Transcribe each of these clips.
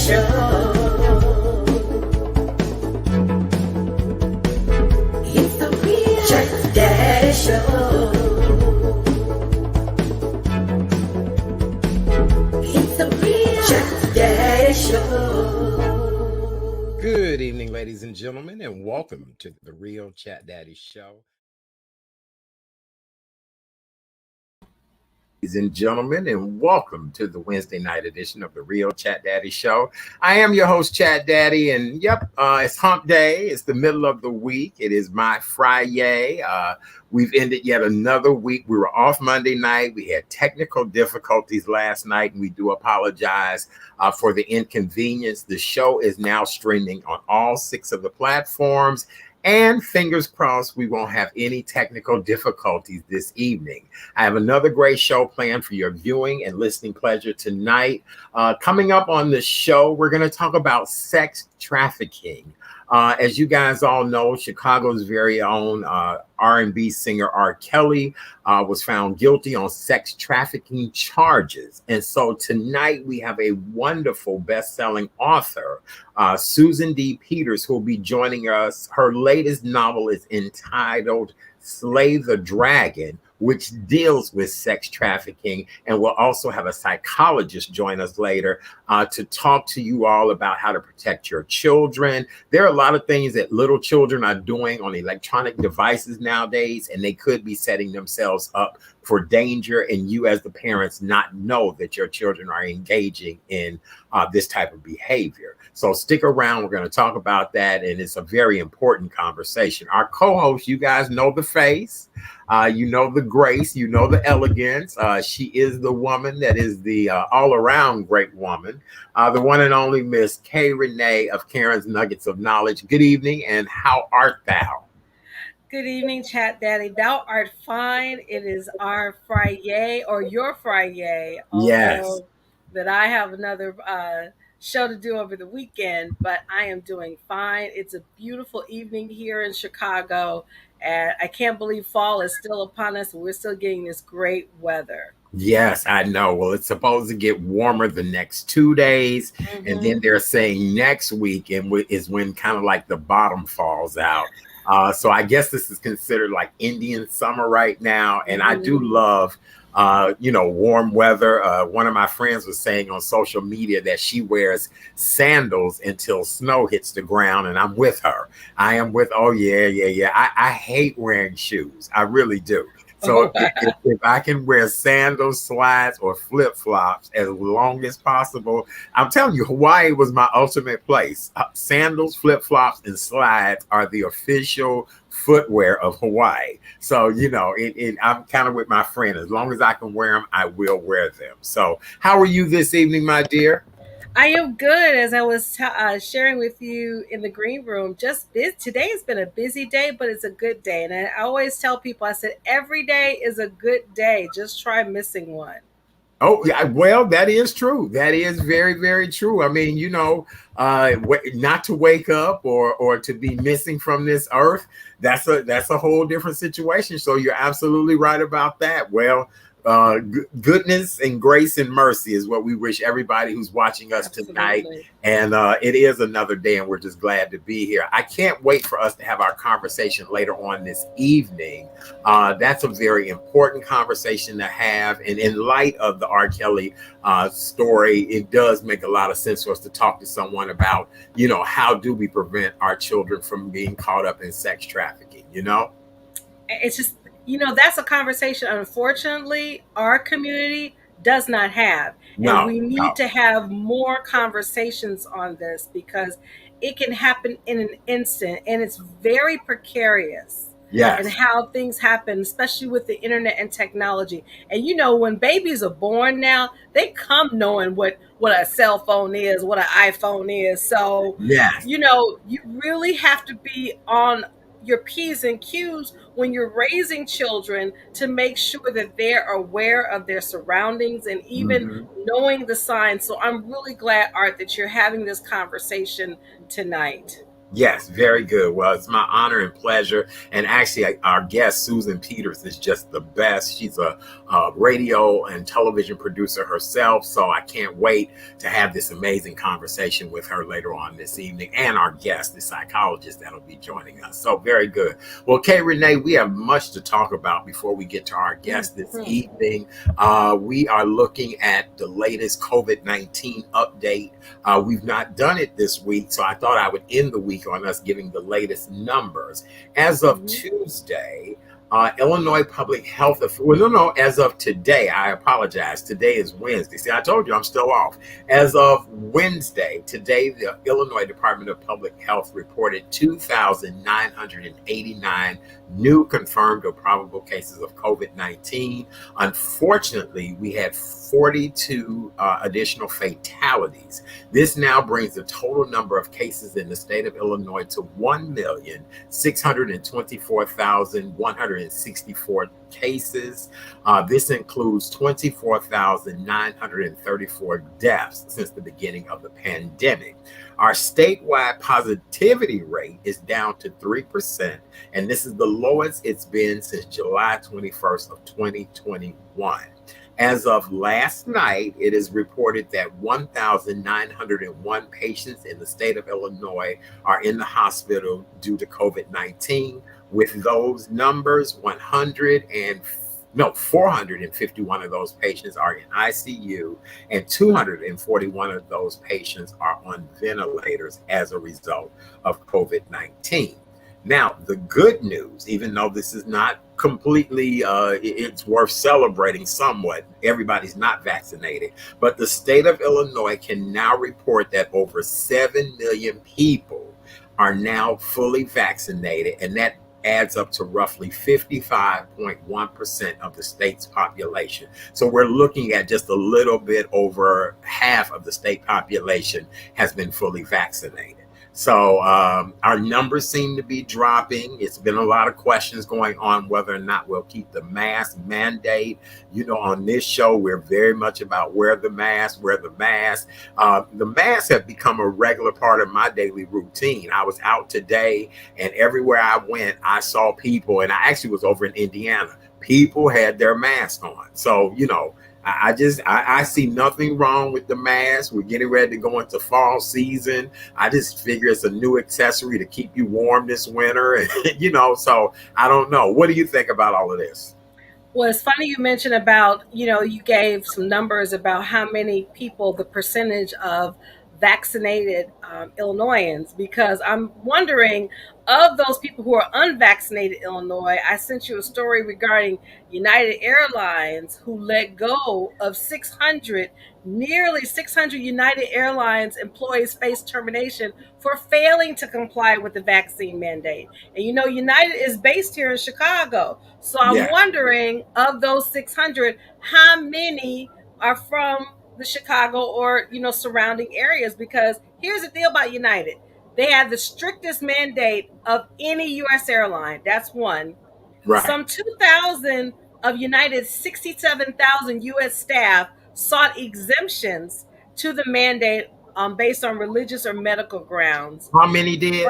Show. It's the Real Chat Daddy Show. It's the Real Chat Daddy Show. Good evening, ladies and gentlemen, and welcome to the Real Chat Daddy Show. Ladies and gentlemen, and welcome to the Wednesday night edition of the Real Chat Daddy Show. I am your host, Chat Daddy, and it's hump day. It's the middle of the week. It is my Friday. We've ended yet another week. We were off Monday night. We had technical difficulties last night, and we do apologize for the inconvenience. The show is now streaming on all 6 of the platforms. And fingers crossed, we won't have any technical difficulties this evening. I have another great show planned for your viewing and listening pleasure tonight. Coming up on the show, we're going to talk about sex trafficking. As you guys all know, Chicago's very own R&B singer R. Kelly was found guilty on sex trafficking charges. And so tonight we have a wonderful best-selling author, Susan D. Peters, who will be joining us. Her latest novel is entitled Slay the Dragon, which deals with sex trafficking. And we'll also have a psychologist join us later to talk to you all about how to protect your children. There are a lot of things that little children are doing on electronic devices nowadays, and they could be setting themselves up for danger, and you as the parents not know that your children are engaging in this type of behavior. So stick around. We're going to talk about that, and it's a very important conversation. Our co-host, you guys know the face. You know the grace, you know the elegance. She is the woman that is the all-around great woman, the one and only Miss Kay Renee of Karen's Nuggets of Knowledge. Good evening, and how art thou? Good evening, Chat Daddy. Thou art fine. It is our Friday, or your Friday. Yes. That I have another show to do over the weekend, but I am doing fine. It's a beautiful evening here in Chicago, and I can't believe fall is still upon us, and we're still getting this great weather. Yes, I know. Well, it's supposed to get warmer the next 2 days, and then they're saying next week is when kind of like the bottom falls out. So I guess this is considered like Indian summer right now, and I do love warm weather. One of my friends was saying on social media that she wears sandals until snow hits the ground, and I'm with her. I am with, oh yeah. I hate wearing shoes. I really do. So if I can wear sandals, slides, or flip-flops as long as possible, I'm telling you, Hawaii was my ultimate place. Sandals, flip-flops, and slides are the official footwear of Hawaii. So, I'm kind of with my friend. As long as I can wear them, I will wear them. So how are you this evening, my dear? I am good. As I was sharing with you in the green room, today has been a busy day, but it's a good day. And I always tell people, I said, every day is a good day. Just try missing one. Oh, yeah. Well, that is true. That is very, very true. I mean, not to wake up or to be missing from this earth, that's a whole different situation. So you're absolutely right about that. Well, goodness and grace and mercy is what we wish everybody who's watching us tonight. And it is another day, and we're just glad to be here. I can't wait for us to have our conversation later on this evening. That's a very important conversation to have. And in light of the R. Kelly story, it does make a lot of sense for us to talk to someone about, how do we prevent our children from being caught up in sex trafficking, It's just, that's a conversation, unfortunately, our community does not have. And we need to have more conversations on this because it can happen in an instant, and it's very precarious. Yes. And how things happen, especially with the internet and technology. And when babies are born now, they come knowing what a cell phone is, what an iPhone is. So, yes. You really have to be on your P's and Q's when you're raising children to make sure that they're aware of their surroundings and even knowing the signs. So I'm really glad, Art, that you're having this conversation tonight. Yes, very good. Well, it's my honor and pleasure. And actually, our guest, Susan Peters, is just the best. She's a radio and television producer herself. So I can't wait to have this amazing conversation with her later on this evening, and our guest, the psychologist that'll be joining us. So very good. Well, Kay Renee, we have much to talk about before we get to our guest this evening. We are looking at the latest COVID-19 update. We've not done it this week, so I thought I would end the week on us giving the latest numbers. As of Tuesday, Illinois Public Health, as of today, I apologize. Today is Wednesday. See, I told you I'm still off. As of Wednesday, today, the Illinois Department of Public Health reported 2,989 new confirmed or probable cases of COVID-19. Unfortunately, we had 42 additional fatalities. This now brings the total number of cases in the state of Illinois to 1,624,164 cases. This includes 24,934 deaths since the beginning of the pandemic. Our statewide positivity rate is down to 3%, and this is the lowest it's been since July 21st of 2021. As of last night, it is reported that 1,901 patients in the state of Illinois are in the hospital due to COVID-19. With those numbers, 451 of those patients are in ICU, and 241 of those patients are on ventilators as a result of COVID-19. Now, the good news, even though this is not completely, it's worth celebrating somewhat, everybody's not vaccinated, but the state of Illinois can now report that over 7 million people are now fully vaccinated, and that adds up to roughly 55.1% of the state's population. So we're looking at just a little bit over half of the state population has been fully vaccinated. So our numbers seem to be dropping. It's been a lot of questions going on whether or not we'll keep the mask mandate. You know, on this show, we're very much about wear the mask. The masks have become a regular part of my daily routine. I was out today, and everywhere I went, I saw people, and I actually was over in Indiana. People had their mask on. So, you know, I see nothing wrong with the mask. We're getting ready to go into fall season. I just figure it's a new accessory to keep you warm this winter. And, you know, so I don't know. What do you think about all of this? Well, it's funny you mentioned about, you gave some numbers about how many people, the percentage of vaccinated Illinoisans, because I'm wondering, of those people who are unvaccinated Illinois, I sent you a story regarding United Airlines, who let go of nearly 600 United Airlines employees face termination for failing to comply with the vaccine mandate. And United is based here in Chicago. So I'm wondering, of those 600, how many are from the Chicago or surrounding areas? Because here's the deal about United. They have the strictest mandate of any U.S. airline. That's one. Right. Some 2,000 of United's 67,000 U.S. staff sought exemptions to the mandate based on religious or medical grounds. How many did?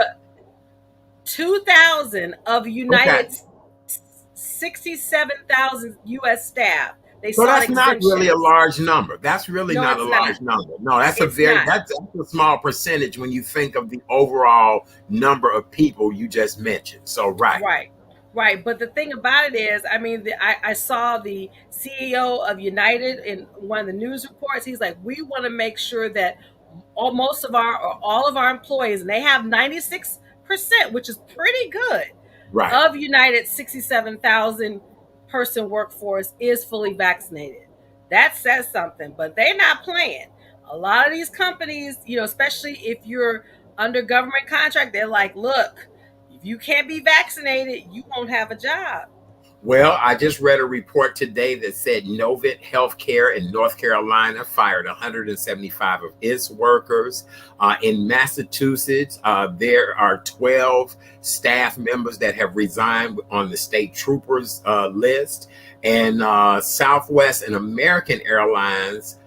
2,000 of United's 67,000 U.S. staff. So that's not really a large number. That's really not a large number. No, that's a small percentage when you think of the overall number of people you just mentioned. So right. But the thing about it is, I saw the CEO of United in one of the news reports. He's like, we want to make sure that all of our employees, and they have 96%, which is pretty good, of United's 67,000 person workforce is fully vaccinated. That says something, but they're not playing. A lot of these companies, especially if you're under government contract, they're like, look, if you can't be vaccinated, you won't have a job. Well, I just read a report today that said Novant Healthcare in North Carolina fired 175 of its workers. In Massachusetts, there are 12 staff members that have resigned on the state troopers list. And Southwest and American Airlines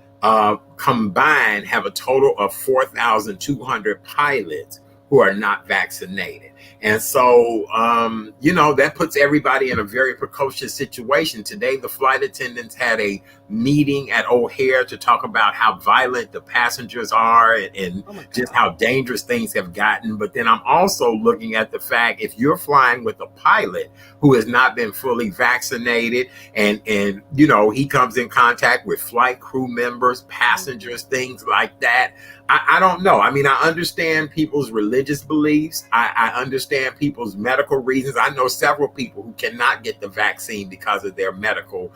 combined have a total of 4,200 pilots who are not vaccinated. And so, that puts everybody in a very precocious situation. Today, the flight attendants had a meeting at O'Hare to talk about how violent the passengers are and just how dangerous things have gotten. But then I'm also looking at the fact, if you're flying with a pilot who has not been fully vaccinated and he comes in contact with flight crew members, passengers, things like that, I don't know. I mean, I understand people's religious beliefs. I understand people's medical reasons. I know several people who cannot get the vaccine because of their medical,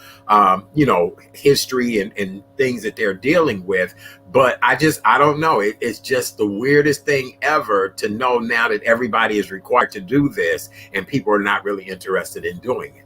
history and things that they're dealing with. But I don't know. It's just the weirdest thing ever to know now that everybody is required to do this and people are not really interested in doing it.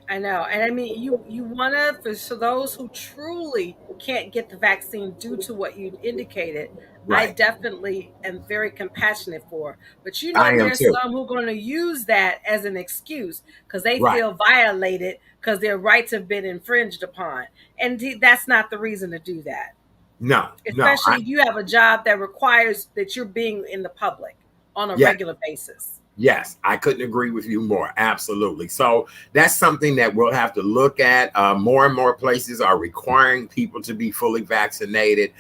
I know. And I mean, you want to, for those who truly can't get the vaccine due to what you indicated, right. I definitely am very compassionate for. But there's some who are going to use that as an excuse because they feel violated because their rights have been infringed upon. And that's not the reason to do that. No. Especially if you have a job that requires that you're being in the public on a regular basis. Yes, I couldn't agree with you more. Absolutely. So that's something that we'll have to look at. More and more places are requiring people to be fully vaccinated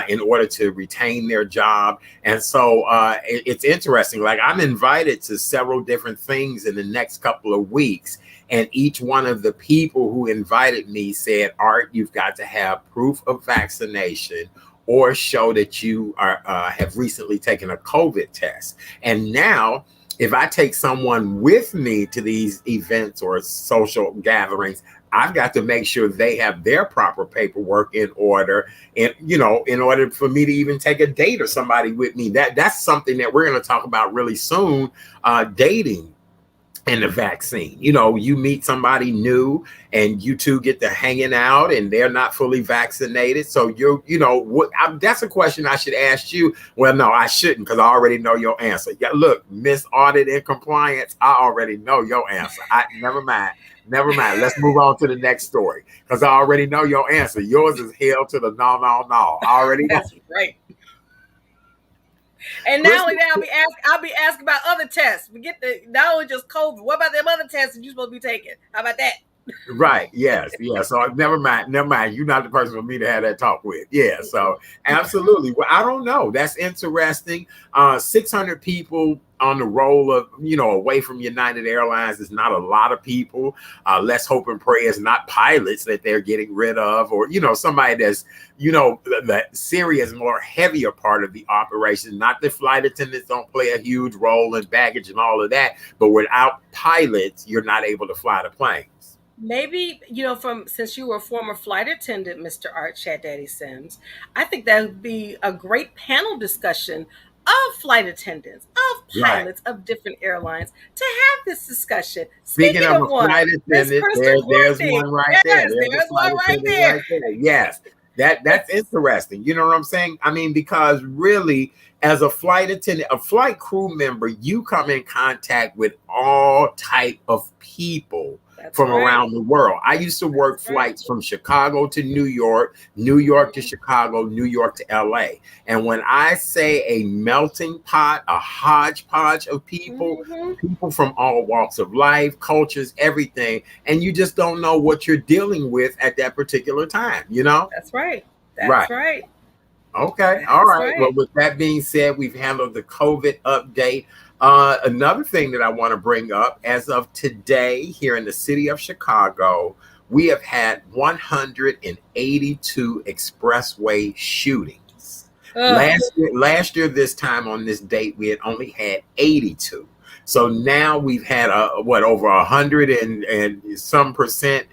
in order to retain their job. And so it's interesting. Like, I'm invited to several different things in the next couple of weeks. And each one of the people who invited me said, Art, you've got to have proof of vaccination or show that you have recently taken a COVID test. And now, if I take someone with me to these events or social gatherings, I've got to make sure they have their proper paperwork in order, and in order for me to even take a date or somebody with me. That's something that we're going to talk about really soon, dating and the vaccine. You meet somebody new and you two get to hanging out and they're not fully vaccinated. So that's a question I should ask you. Well, no, I shouldn't, because I already know your answer. Yeah, look, Miss Audit and Compliance, I already know your answer. Never mind. Let's move on to the next story, because I already know your answer. Yours is hell to the no. I already know. That's right. And now I'll be asking about other tests. Forget not only just COVID. What about them other tests that you're supposed to be taking? How about that? Right. Yes. Yeah. So never mind. You're not the person for me to have that talk with. Yeah. So absolutely. Well, I don't know. That's interesting. 600 people on the roll of, away from United Airlines is not a lot of people. Let's hope and pray it's not pilots that they're getting rid of, or, somebody that's, the serious, more heavier part of the operation. Not that flight attendants don't play a huge role in baggage and all of that, but without pilots, you're not able to fly the planes. Maybe, since you were a former flight attendant, Mr. Art Chat Daddy Sims, I think that would be a great panel discussion of flight attendants, of pilots, of different airlines, to have this discussion. Speaking of a flight attendant, there's one right there. There's one right there. Yes, that's interesting. You know what I'm saying? I mean, because really, as a flight attendant, a flight crew member, you come in contact with all type of people from around the world. I used to work flights from Chicago to New York, New York to Chicago, New York to LA. And when I say a melting pot, a hodgepodge of people, people from all walks of life, cultures, everything, and you just don't know what you're dealing with at that particular time, That's right. That's right. Okay. All right. Well, with that being said, we've handled the COVID update. Another thing that I want to bring up, as of today here in the city of Chicago, we have had 182 expressway shootings. Last year, this time on this date, we had only had 82. So now we've had over 100 and some percent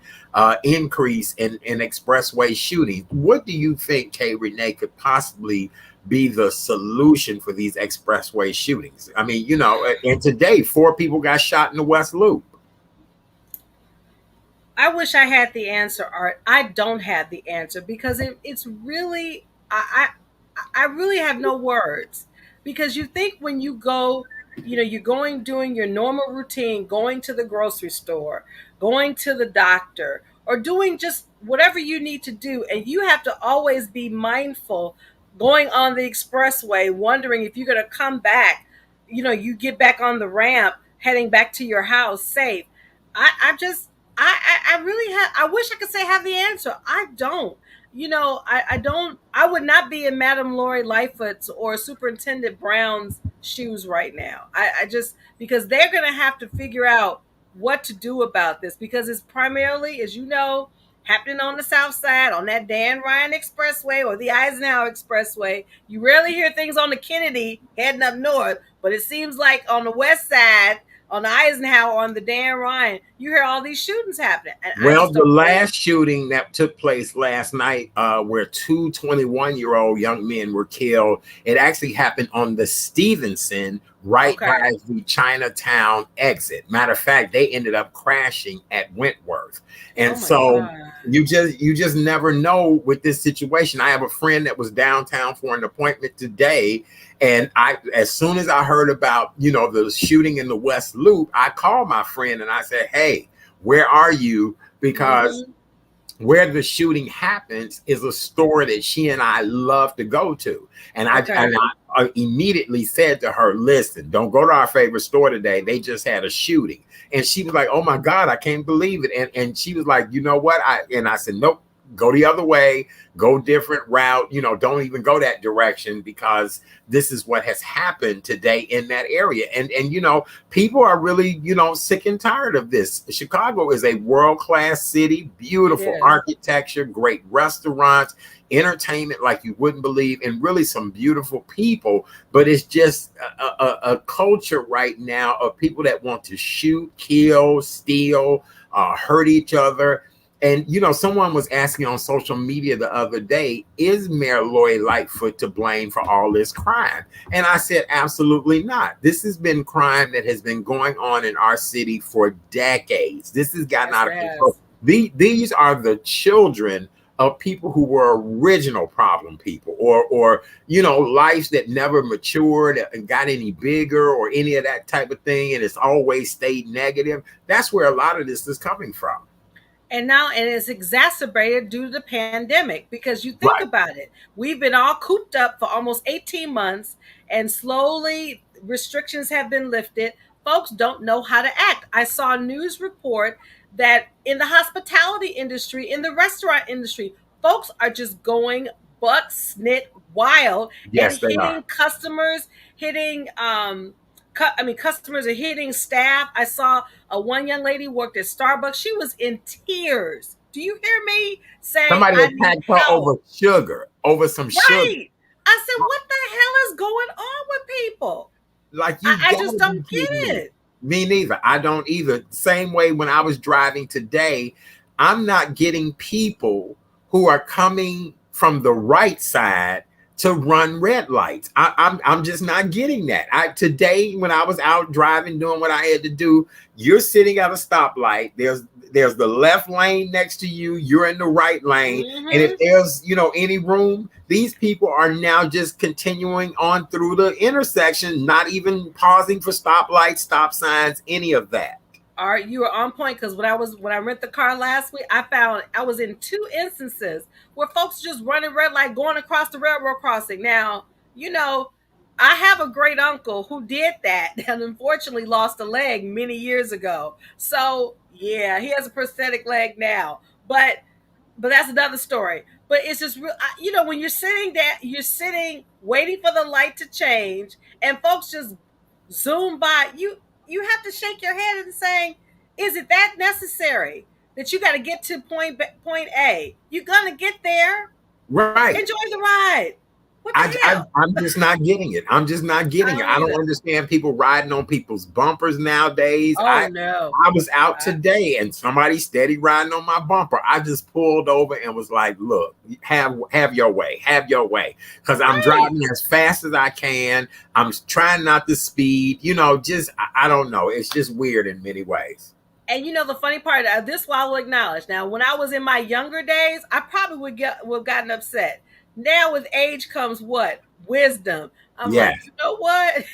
increase in expressway shootings. What do you think, Kay Renee, could possibly be the solution for these expressway shootings? I mean, and today 4 people got shot in the West Loop. I wish I had the answer, Art. I don't have the answer, because it's really, I really have no words. Because you think when you go, you're doing your normal routine, going to the grocery store, going to the doctor, or doing just whatever you need to do, and you have to always be mindful going on the expressway, wondering if you're going to come back. You get back on the ramp, heading back to your house safe. I just, I really have, I wish I could say I have the answer. I don't. I don't, I would not be in Madam Lori Lightfoot's or Superintendent Brown's shoes right now. I just, because they're going to have to figure out what to do about this, because it's primarily, as you know, happening on the south side, on that Dan Ryan Expressway or the Eisenhower Expressway. You rarely hear things on the Kennedy heading up north, but it seems like on the west side, on the Eisenhower, on the Dan Ryan, you hear all these shootings happening. Well, the last shooting that took place last night, where two 21-year-old young men were killed, it actually happened on the Stevenson, right by the Chinatown exit. Matter of fact, they ended up crashing at Wentworth. And so you just never know with this situation. I have a friend that was downtown for an appointment today, and as soon as I heard about, the shooting in the West Loop, I called my friend and I said, hey, where are you? Because where the shooting happens is a store that she and I love to go to. And I immediately said to her, listen, don't go to our favorite store today. They just had a shooting. And she was like, oh my God, I can't believe it. And she was like, you know what? I said, nope, go the other way, go different route, don't even go that direction, because this is what has happened today in that area. And people are really, sick and tired of this. Chicago is a world-class city, beautiful architecture, great restaurants, entertainment like you wouldn't believe, and really some beautiful people. But it's just a culture right now of people that want to shoot, kill, steal, hurt each other. And, someone was asking on social media the other day, is Mayor Lori Lightfoot to blame for all this crime? And I said, absolutely not. This has been crime that has been going on in our city for decades. This has gotten out of control. These are the children of people who were original problem people, or lives that never matured and got any bigger or any of that type of thing. And it's always stayed negative. That's where a lot of this is coming from. And it's exacerbated due to the pandemic, because you think about it, we've been all cooped up for almost 18 months, and slowly restrictions have been lifted. Folks don't know how to act. I saw a news report that in the hospitality industry, in the restaurant industry, folks are just going buck snit wild, and hitting customers, hitting customers are hitting staff. I saw one young lady worked at Starbucks. She was in tears. Do you hear me saying somebody attacked her over sugar, over some sugar? I said, what the hell is going on with people? Like, I just don't get it. Me neither. I don't either. Same way when I was driving today, I'm not getting people who are coming from the right side to run red lights. I'm just not getting that. Today, when I was out driving, doing what I had to do, you're sitting at a stoplight. There's the left lane next to you. You're in the right lane. And if there's, any room, these people are now just continuing on through the intersection, not even pausing for stoplights, stop signs, any of that. All right, you were on point, because when I rent the car last week, I was in 2 instances where folks just running red light, going across the railroad crossing. Now, I have a great uncle who did that and unfortunately lost a leg many years ago. So yeah, he has a prosthetic leg now, but that's another story. But it's just real, when you're sitting there, waiting for the light to change, and folks just zoom by you. You have to shake your head and say, is it that necessary that you got to get to point A? You're going to get there. Right. Enjoy the ride. What the hell? I'm just not getting it. I don't understand people riding on people's bumpers nowadays. No. I was out today and somebody steady riding on my bumper. I just pulled over and was like, look, have your way. Have your way. Because I'm driving as fast as I can. I'm trying not to speed. I don't know. It's just weird in many ways. And the funny part, this I will acknowledge. Now, when I was in my younger days, I probably would have gotten upset. Now with age comes what? Wisdom. I'm like, you know what?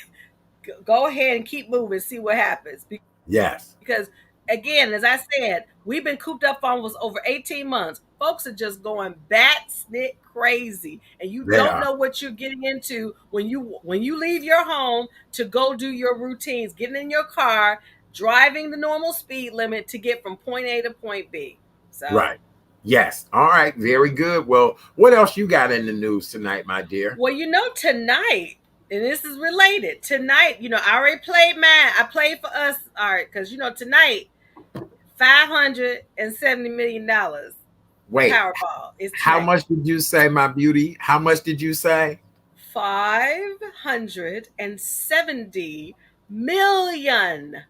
Go ahead and keep moving, see what happens. Yes. Because again, as I said, we've been cooped up for almost over 18 months. Folks are just going bat-snit crazy, and you don't know what you're getting into when you leave your home to go do your routines, getting in your car, driving the normal speed limit to get from point A to point B. So right. Yes. All right. Very good. Well, what else you got in the news tonight, my dear? Well, tonight, and this is related. Tonight, I already played mine. I played for us, all right, because tonight, $570 million. Wait. Powerball. How much did you say, my beauty? How much did you say? $570 million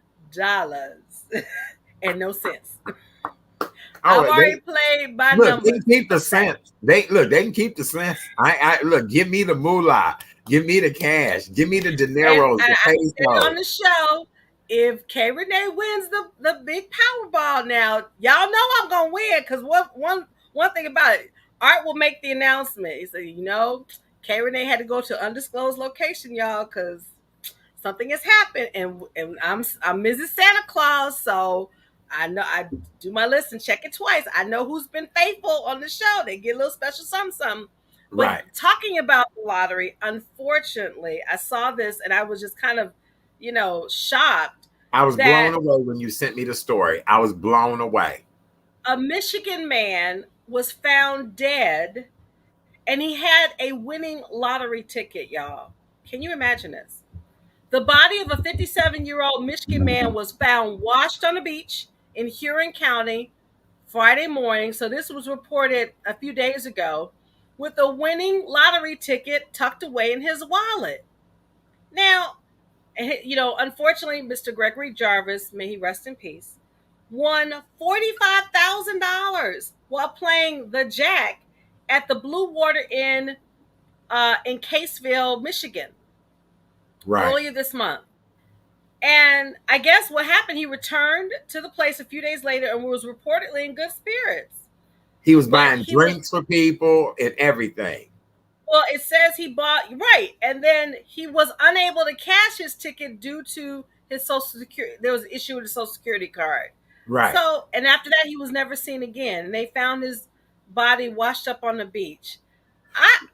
and no cents. I've already played by numbers. They can keep the cents. They can keep the cents. I look, give me the moolah, give me the cash, give me the dineros, the pesos. On the show, if K Renee wins the big Powerball now, y'all know I'm gonna win, because one thing about it, Art will make the announcement. He said, K Renee had to go to undisclosed location, y'all, because something has happened, and I'm Mrs. Santa Claus, so I know I do my list and check it twice. I know who's been faithful on the show. They get a little special something. But right. Talking about the lottery, unfortunately, I saw this and I was just kind of, shocked. I was blown away when you sent me the story. I was blown away. A Michigan man was found dead, and he had a winning lottery ticket, y'all. Can you imagine this? The body of a 57-year-old Michigan man was found washed on a beach in Huron County Friday morning. So this was reported a few days ago, with a winning lottery ticket tucked away in his wallet. Now, unfortunately, Mr. Gregory Jarvis, may he rest in peace, won $45,000 while playing the Jack at the Blue Water Inn in Caseville, Michigan, earlier this month. And I guess what happened, he returned to the place a few days later and was reportedly in good spirits. He was buying drinks for people and everything. Well, it says he bought, right. And then he was unable to cash his ticket due to his Social Security. There was an issue with his Social Security card. Right. So, and after that, he was never seen again. And they found his body washed up on the beach. I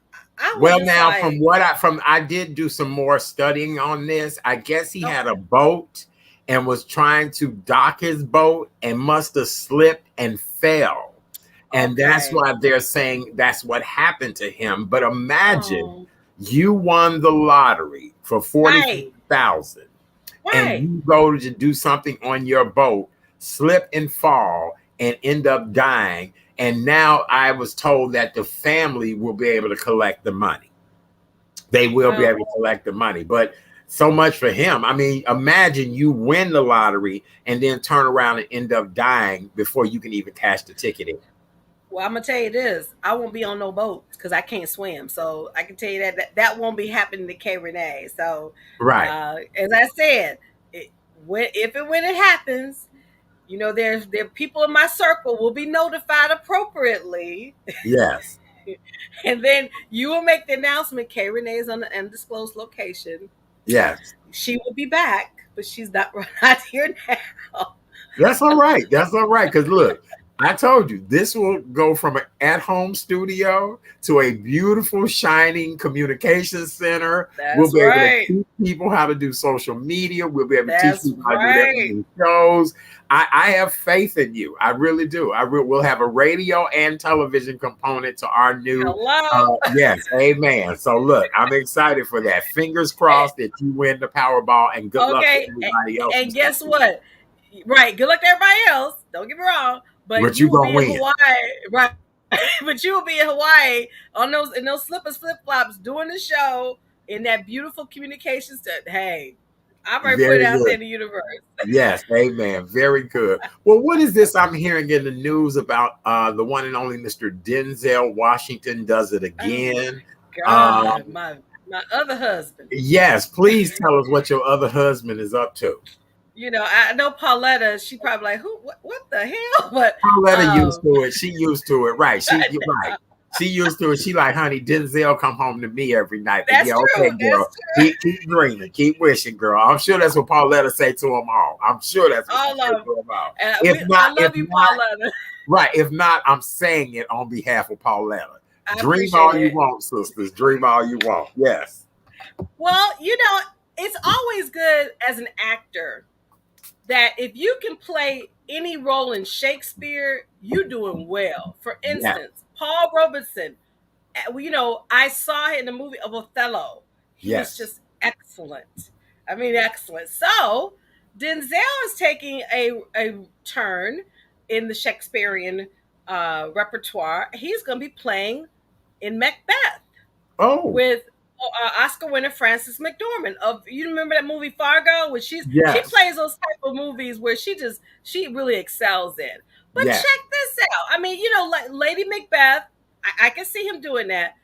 did do some more studying on this. I guess he had a boat and was trying to dock his boat and must have slipped and fell. And that's why they're saying that's what happened to him. But imagine you won the lottery for $40,000 and you go to do something on your boat, slip and fall and end up dying. And now I was told that the family will be able to collect the money. They will be able to collect the money. But so much for him. I mean, imagine you win the lottery and then turn around and end up dying before you can even cash the ticket in. Well, I'm going to tell you this. I won't be on no boat because I can't swim. So I can tell you that won't be happening to K Renee. So, as I said, when it happens, there are people in my circle will be notified appropriately. Yes. And then you will make the announcement, K Renee is on an undisclosed location. Yes. She will be back, but she's not here now. That's all right. That's all right. Because look, I told you, this will go from an at-home studio to a beautiful, shining communications center. We'll be able to teach people how to do social media. We'll be able to teach people how to do shows. I have faith in you. I really do. We'll have a radio and television component to our new. Yes, amen. So look, I'm excited for that. Fingers crossed that you win the Powerball, and good luck to everybody else. And guess what? Right, good luck to everybody else. Don't get me wrong. But you will be in Hawaii, right? But you will be in Hawaii in those slippers, flip flops, doing the show in that beautiful communications. Hey, I'm ready to put it out there in the universe. Yes, amen. Very good. Well, what is this I'm hearing in the news about the one and only Mr. Denzel Washington does it again? God, my other husband. Yes, please tell us what your other husband is up to. I know Pauletta, she probably like, what the hell? But Pauletta used to it. She used to it. Right. You're right. She used to it. She like, honey, Denzel come home to me every night. But That's yeah, true. okay, girl. That's true. Keep dreaming, keep wishing, girl. I'm sure that's what Pauletta say to them all. I'm sure that's what she say to them all. I love you, Pauletta. Right. If not, I'm saying it on behalf of Pauletta. I Dream all appreciate you it. want, sisters. Dream all you want. Yes. Well, it's always good as an actor that if you can play any role in Shakespeare, you're doing well. For instance, Paul Robeson, I saw him in the movie of Othello. He was just excellent. I mean, excellent. So Denzel is taking a turn in the Shakespearean repertoire. He's going to be playing in Macbeth with Oscar winner Frances McDormand. You remember that movie Fargo, where she plays those type of movies where she really excels in. But check this out. I mean, like Lady Macbeth, I can see him doing that.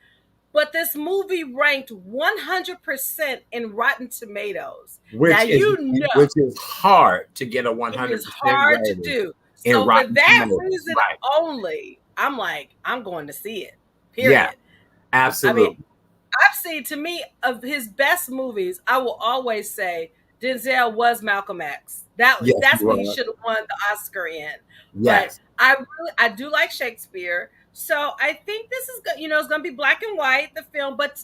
But this movie ranked 100% in Rotten Tomatoes. Which is hard to get a 100%. It's hard to do. So for that reason only, I'm like, I'm going to see it. Period. Yeah, absolutely. I mean, I've seen, to me, of his best movies, I will always say Denzel was Malcolm X. That's what he should have won the Oscar in. Yes. But I do like Shakespeare. So I think this is good. It's going to be black and white, the film. But,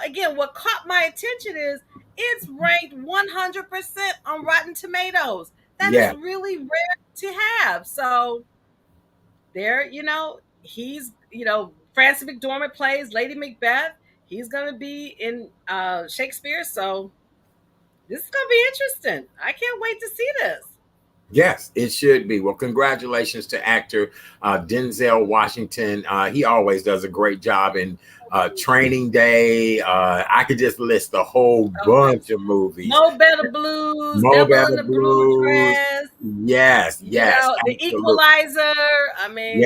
again, what caught my attention is it's ranked 100% on Rotten Tomatoes. That is really rare to have. So there, he's, Frances McDormand plays Lady Macbeth. He's going to be in Shakespeare. So this is going to be interesting. I can't wait to see this. Yes, it should be. Well, congratulations to actor Denzel Washington. He always does a great job in Training Day. I could just list a whole bunch of movies. Mo Better Blues, Devil in the Blue Dress. Yes. The Equalizer. I mean,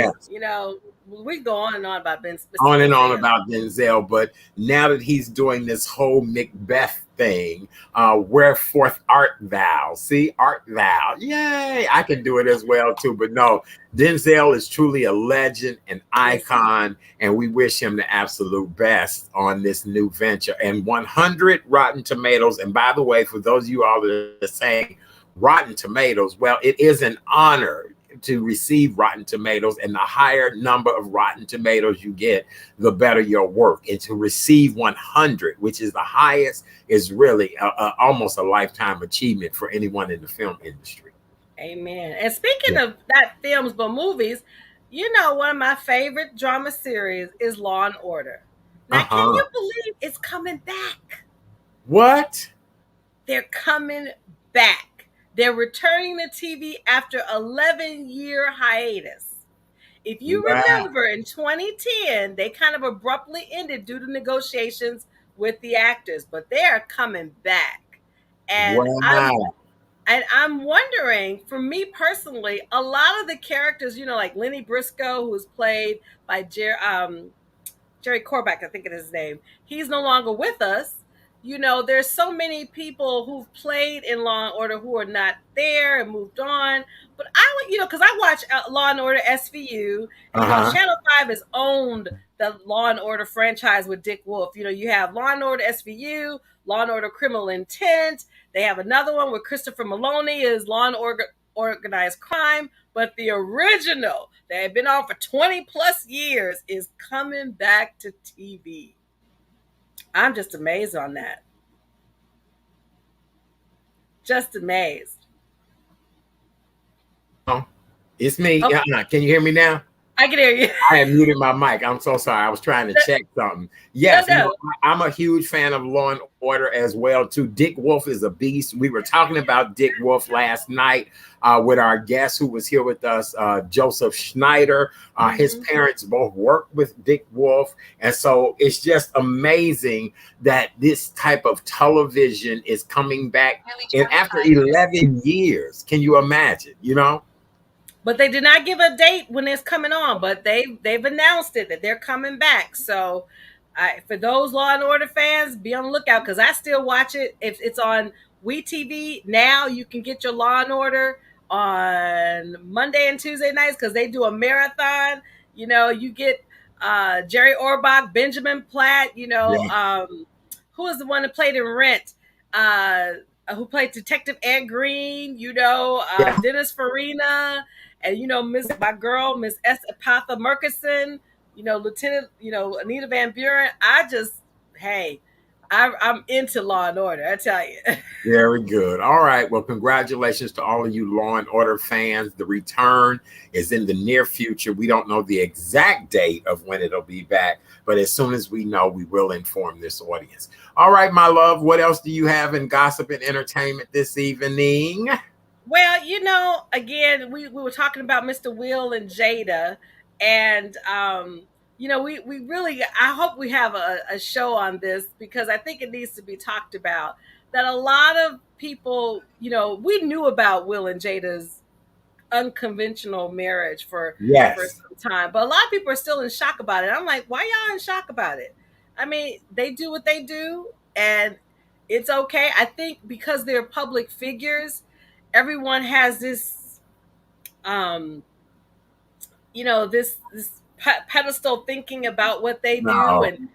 we go on and on about Ben. On and on about Denzel, but now that he's doing this whole Macbeth thing, wherefore art thou? See, art thou? Yay! I can do it as well too. But no, Denzel is truly a legend, an icon, and we wish him the absolute best on this new venture. And 100 Rotten Tomatoes. And by the way, for those of you all that are saying Rotten Tomatoes, well, it is an honor to receive Rotten Tomatoes, and the higher number of Rotten Tomatoes you get, the better your work. And to receive 100, which is the highest, is really almost a lifetime achievement for anyone in the film industry. Amen. And speaking of not films but movies, one of my favorite drama series is Law and Order. Now, can you believe it's coming back? What? They're coming back. They're returning to TV after 11-year hiatus. If you remember, in 2010, they kind of abruptly ended due to negotiations with the actors, but they are coming back. And I'm wondering, for me personally, a lot of the characters, like Lenny Briscoe, who was played by Jerry Corbach, I think it is his name, he's no longer with us. There's so many people who've played in Law and Order who are not there and moved on. But because I watch Law and Order SVU, and Channel 5 has owned the Law and Order franchise with Dick Wolf. You have Law and Order SVU, Law and Order Criminal Intent. They have another one with Christopher Maloney is Law and Order Organized Crime. But the original that had been on for 20 plus years is coming back to TV. I'm just amazed on that. Just amazed. Oh, it's me. Okay. Can you hear me now? I can hear you. I had muted my mic. I'm so sorry. I was trying to check something. Yes, no. I'm a huge fan of Law and Order as well, too. Dick Wolf is a beast. We were talking about Dick Wolf last night with our guest who was here with us, Joseph Schneider. His parents both worked with Dick Wolf. And so it's just amazing that this type of television is coming back. And after 11 years, can you imagine, But they did not give a date when it's coming on, but they've announced it that they're coming back. So for those Law and Order fans, be on the lookout because I still watch it. If it's on WeTV now, you can get your Law and Order on Monday and Tuesday nights because they do a marathon. You get Jerry Orbach, Benjamin Platt, Yeah. who was the one that played in Rent, who played Detective Ed Green, Yeah. Dennis Farina, and my girl, Miss S. Epatha Murkison, Lieutenant, Anita Van Buren. Hey, I'm into Law and Order, I tell you. Very good. All right. Well, congratulations to all of you Law and Order fans. The return is in the near future. We don't know the exact date of when it'll be back, but as soon as we know, we will inform this audience. All right, my love. What else do you have in gossip and entertainment this evening? Well, again, we were talking about Mr. Will and Jada, and we really, I hope we have a show on this because I think it needs to be talked about. That a lot of people, we knew about Will and Jada's unconventional marriage for Yes. some time, but a lot of people are still in shock about it. I'm like, why y'all in shock about it? I mean, they do what they do, and it's okay. I think because they're public figures, everyone has this um this pedestal thinking about what they do, No. and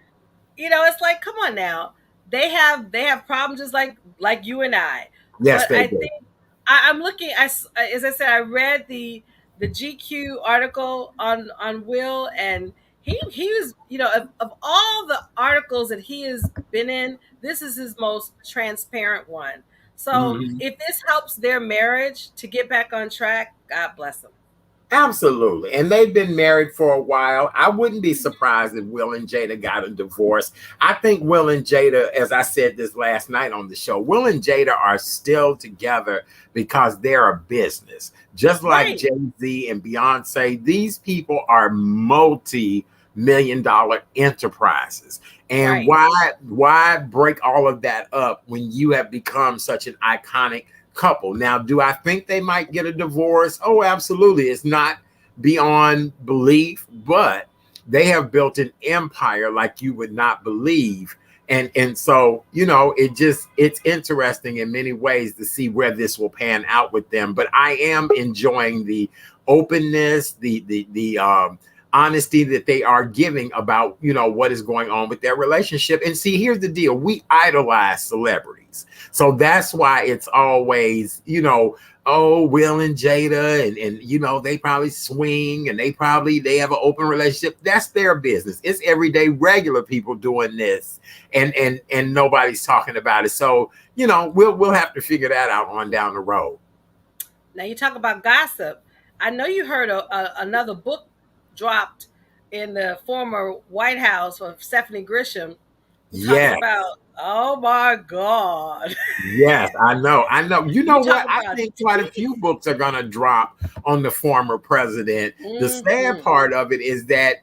it's like, come on now. They have problems just like you and I. Yes, But they I do. think I'm looking. As I said, I read the GQ article on Will, and he was, of all the articles that he has been in, this is his most transparent one. So Mhm. if this helps their marriage to get back on track, God bless them. Absolutely. And they've been married for a while. I wouldn't be surprised if Will and Jada got a divorce. I think Will and Jada, as I said this last night on the show, Will and Jada are still together because they're a business. Just like Right, Jay-Z and Beyonce, these people are multi-million-dollar enterprises. And right. why break all of that up when you have become such an iconic couple? Now, do I think they might get a divorce? Oh, absolutely. It's not beyond belief, but they have built an empire like you would not believe. And so, it's interesting in many ways to see where this will pan out with them. But I am enjoying the openness, the honesty that they are giving about, what is going on with their relationship. And see, here's the deal. We idolize celebrities. So that's why it's always, oh, Will and Jada, and they probably swing and they have an open relationship. That's their business. It's everyday regular people doing this, and nobody's talking about it. So, we'll have to figure that out on down the road. Now you talk about gossip. I know you heard another book dropped in the former White House of Stephanie Grisham. Who talks Yes. about, oh my God. Yes, I know. I know. You know You talk what? I about think quite a few books are going to drop on the former president. The sad Mhm. part of it is that,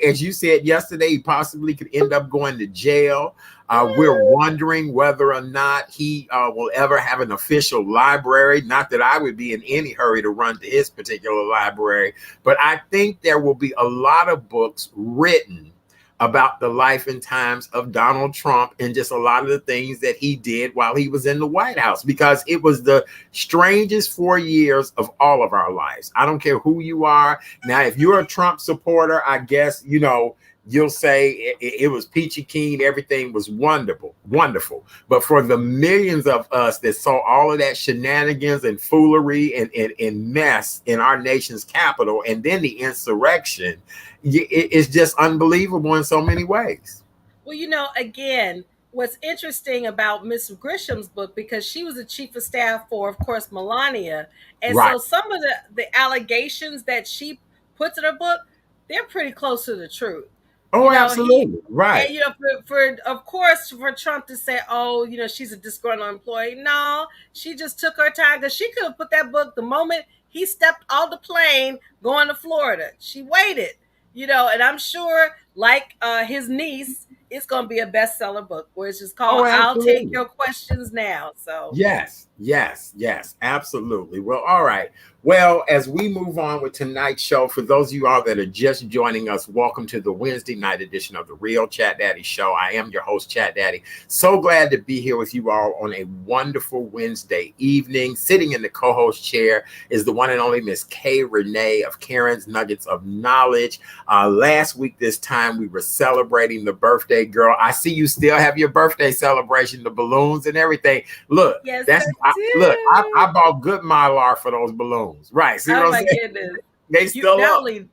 as you said yesterday, he possibly could end up going to jail. We're wondering whether or not he will ever have an official library. Not that I would be in any hurry to run to his particular library, but I think there will be a lot of books written about the life and times of Donald Trump and just a lot of the things that he did while he was in the White House, because it was the strangest 4 years of all of our lives. I don't care who you are. Now, if you're a Trump supporter, I guess, you'll say it was peachy keen. Everything was wonderful, wonderful. But for the millions of us that saw all of that shenanigans and foolery and mess in our nation's capital, and then the insurrection, it's just unbelievable in so many ways. Well, again, what's interesting about Miss Grisham's book, because she was the chief of staff for, of course, Melania, and Right. so some of the allegations that she puts in her book, they're pretty close to the truth. Oh, absolutely. Right. And for of course, for Trump to say, oh, she's a disgruntled employee. No, she just took her time, because she could have put that book the moment he stepped off the plane going to Florida. She waited, and I'm sure, like his niece, it's going to be a bestseller book where it's just Oh, called "I'll Take absolutely. Your Questions Now." So Yes, yes, yes, absolutely. Well, all right. Well, as we move on with tonight's show, for those of you all that are just joining us, welcome to the Wednesday night edition of the Real Chat Daddy Show. I am your host, Chat Daddy. So glad to be here with you all on a wonderful Wednesday evening. Sitting in the co-host chair is the one and only Miss Kay Renee of Karen's Nuggets of Knowledge. Last week, this time, we were celebrating the birthday girl. I see you still have your birthday celebration, the balloons and everything. Look, Yes, I bought good Mylar for those balloons. Right. See what I'm saying? Goodness. They still not up. only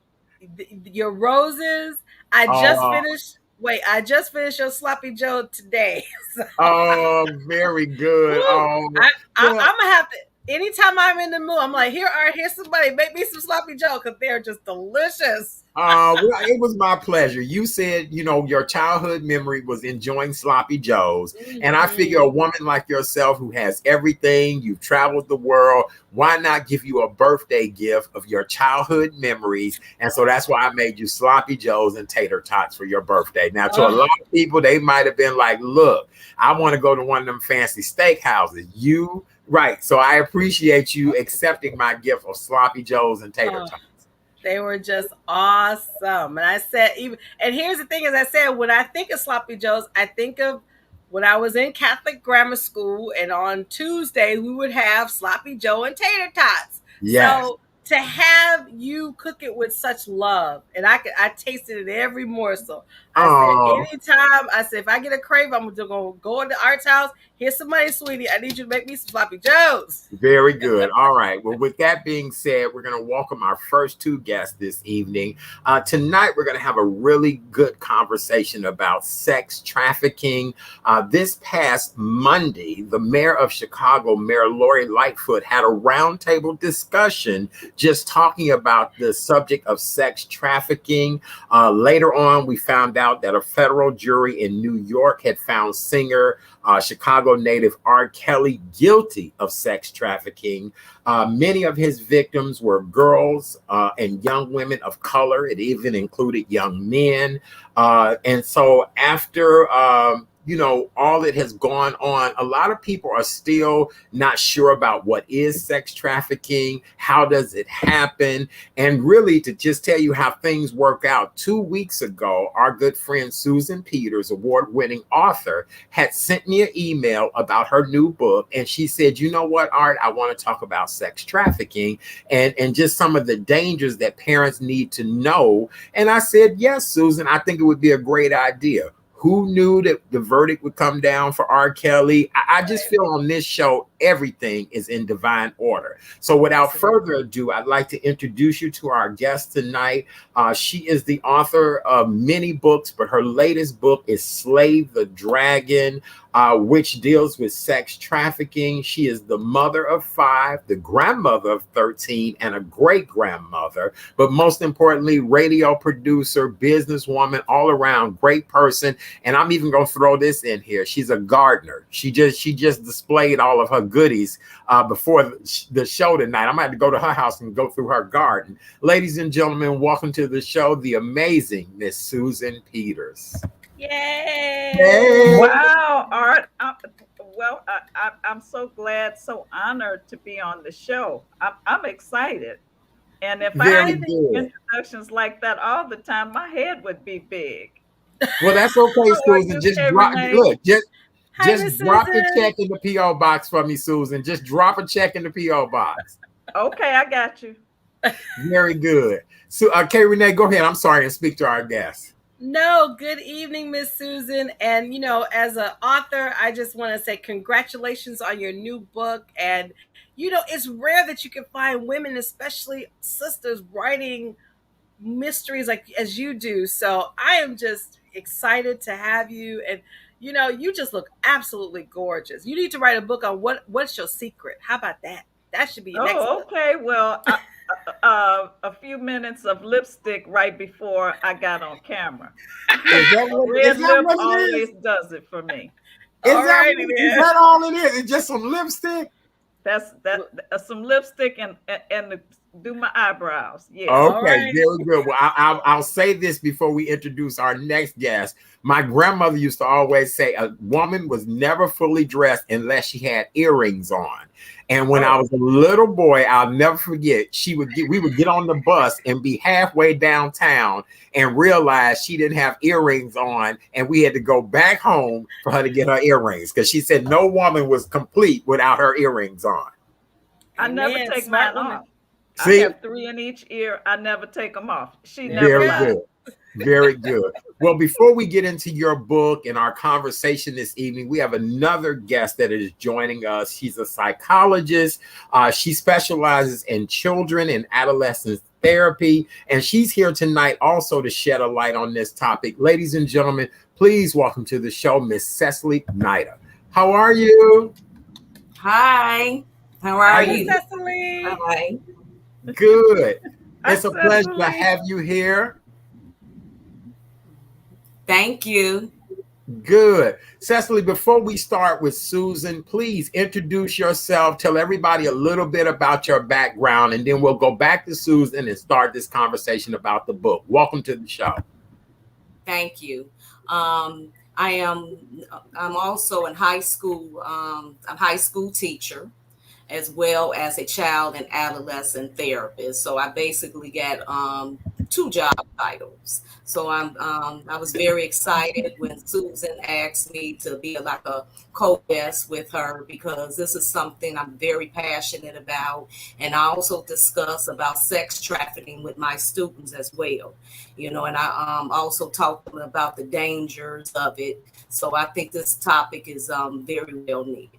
your roses. I just finished your sloppy Joe today. Oh, very good. I'm gonna have to. Anytime I'm in the mood, I'm like, here's somebody make me some sloppy Joe because they're just delicious. Well, it was my pleasure. You said, your childhood memory was enjoying sloppy joes. Mm-hmm. And I figure a woman like yourself who has everything, you've traveled the world, why not give you a birthday gift of your childhood memories? And so that's why I made you sloppy joes and tater tots for your birthday. Now, to a lot of people, they might have been like, look, I want to go to one of them fancy steakhouses. Right. So I appreciate you accepting my gift of sloppy joes and tater tots. They were just awesome. And I said, and here's the thing, as I said, when I think of sloppy joes, I think of when I was in Catholic grammar school, and on Tuesday we would have sloppy Joe and tater tots. Yes. So to have you cook it with such love, and I tasted it every morsel. I said, if I get a crave, I'm just gonna go into Art's house. Here's some money, sweetie. I need you to make me some sloppy joes. Very good. All right. Well, with that being said, we're going to welcome our first two guests this evening. Tonight, we're going to have a really good conversation about sex trafficking. This past Monday, the mayor of Chicago, Mayor Lori Lightfoot, had a roundtable discussion just talking about the subject of sex trafficking. Later on, we found out that a federal jury in New York had found singer Chicago native R. Kelly guilty of sex trafficking. Many of his victims were girls and young women of color. It even included young men. And so after all that has gone on, a lot of people are still not sure about what is sex trafficking, how does it happen, and really to just tell you how things work out. 2 weeks ago, our good friend Susan Peters, award-winning author, had sent me an email about her new book, and she said, you know what, Art, I want to talk about sex trafficking and just some of the dangers that parents need to know. And I said, yes, Susan, I think it would be a great idea. Who knew that the verdict would come down for R. Kelly? I just feel on this show, everything is in divine order. So without further ado, I'd like to introduce you to our guest tonight. She is the author of many books, but her latest book is Slave the Dragon, which deals with sex trafficking. She is the mother of 5, the grandmother of 13, and a great-grandmother. But most importantly, radio producer, businesswoman, all around great person. And I'm even going to throw this in here. She's a gardener. She just displayed all of her goodies before the show tonight. I'm going to have to go to her house and go through her garden. Ladies and gentlemen, welcome to the show, the amazing Miss Susan Peters. Yay! Hey. Wow, Art. I'm so glad, so honored to be on the show. I'm excited. And if I did introductions like that all the time, my head would be big. Well, that's okay, Susan. Just drop the check in the P.O. box for me, Susan. Just drop a check in the P.O. box. Okay, I got you. Very good. So, Kay Renee, go ahead. I'm sorry, and speak to our guest. No, good evening, Miss Susan. And, as an author, I just want to say congratulations on your new book. And, it's rare that you can find women, especially sisters, writing mysteries like as you do. So I am just excited to have you. And, you just look absolutely gorgeous. You need to write a book on what's your secret. How about that? That should be next book. Okay. Well, a few minutes of lipstick right before I got on camera. Red lip always does it for me. Is that all it is? It's just some lipstick? That's some lipstick and do my eyebrows. Yeah. Okay, right. very good. Well, I'll say this before we introduce our next guest. My grandmother used to always say a woman was never fully dressed unless she had earrings on. And when I was a little boy, I'll never forget, we would get on the bus and be halfway downtown and realize she didn't have earrings on, and we had to go back home for her to get her earrings, because she said no woman was complete without her earrings on. I never Amen. take Smart mine woman. off. See? I have 3 in each ear. I never take them off. She never Very does. good. Very good. Well, before we get into your book and our conversation this evening, we have another guest that is joining us. She's a psychologist. She specializes in children and adolescent therapy, and she's here tonight also to shed a light on this topic. Ladies and gentlemen, please welcome to the show, Miss Cecily Nida. How are you? Hi. How are Hey, you? Cecily. Hi. Good. Hi, It's a pleasure to Cecily. have you here. Thank you. Good. Cecily, before we start with Susan, please introduce yourself. Tell everybody a little bit about your background, and then we'll go back to Susan and start this conversation about the book. Welcome to the show. Thank you. I'm also in high school. I'm a high school teacher, as well as a child and adolescent therapist. So I basically get 2 job titles. So I was very excited when Susan asked me to be like a co-guest with her, because this is something I'm very passionate about, and I also discuss about sex trafficking with my students as well. And I also talk to them about the dangers of it. So I think this topic is very well needed.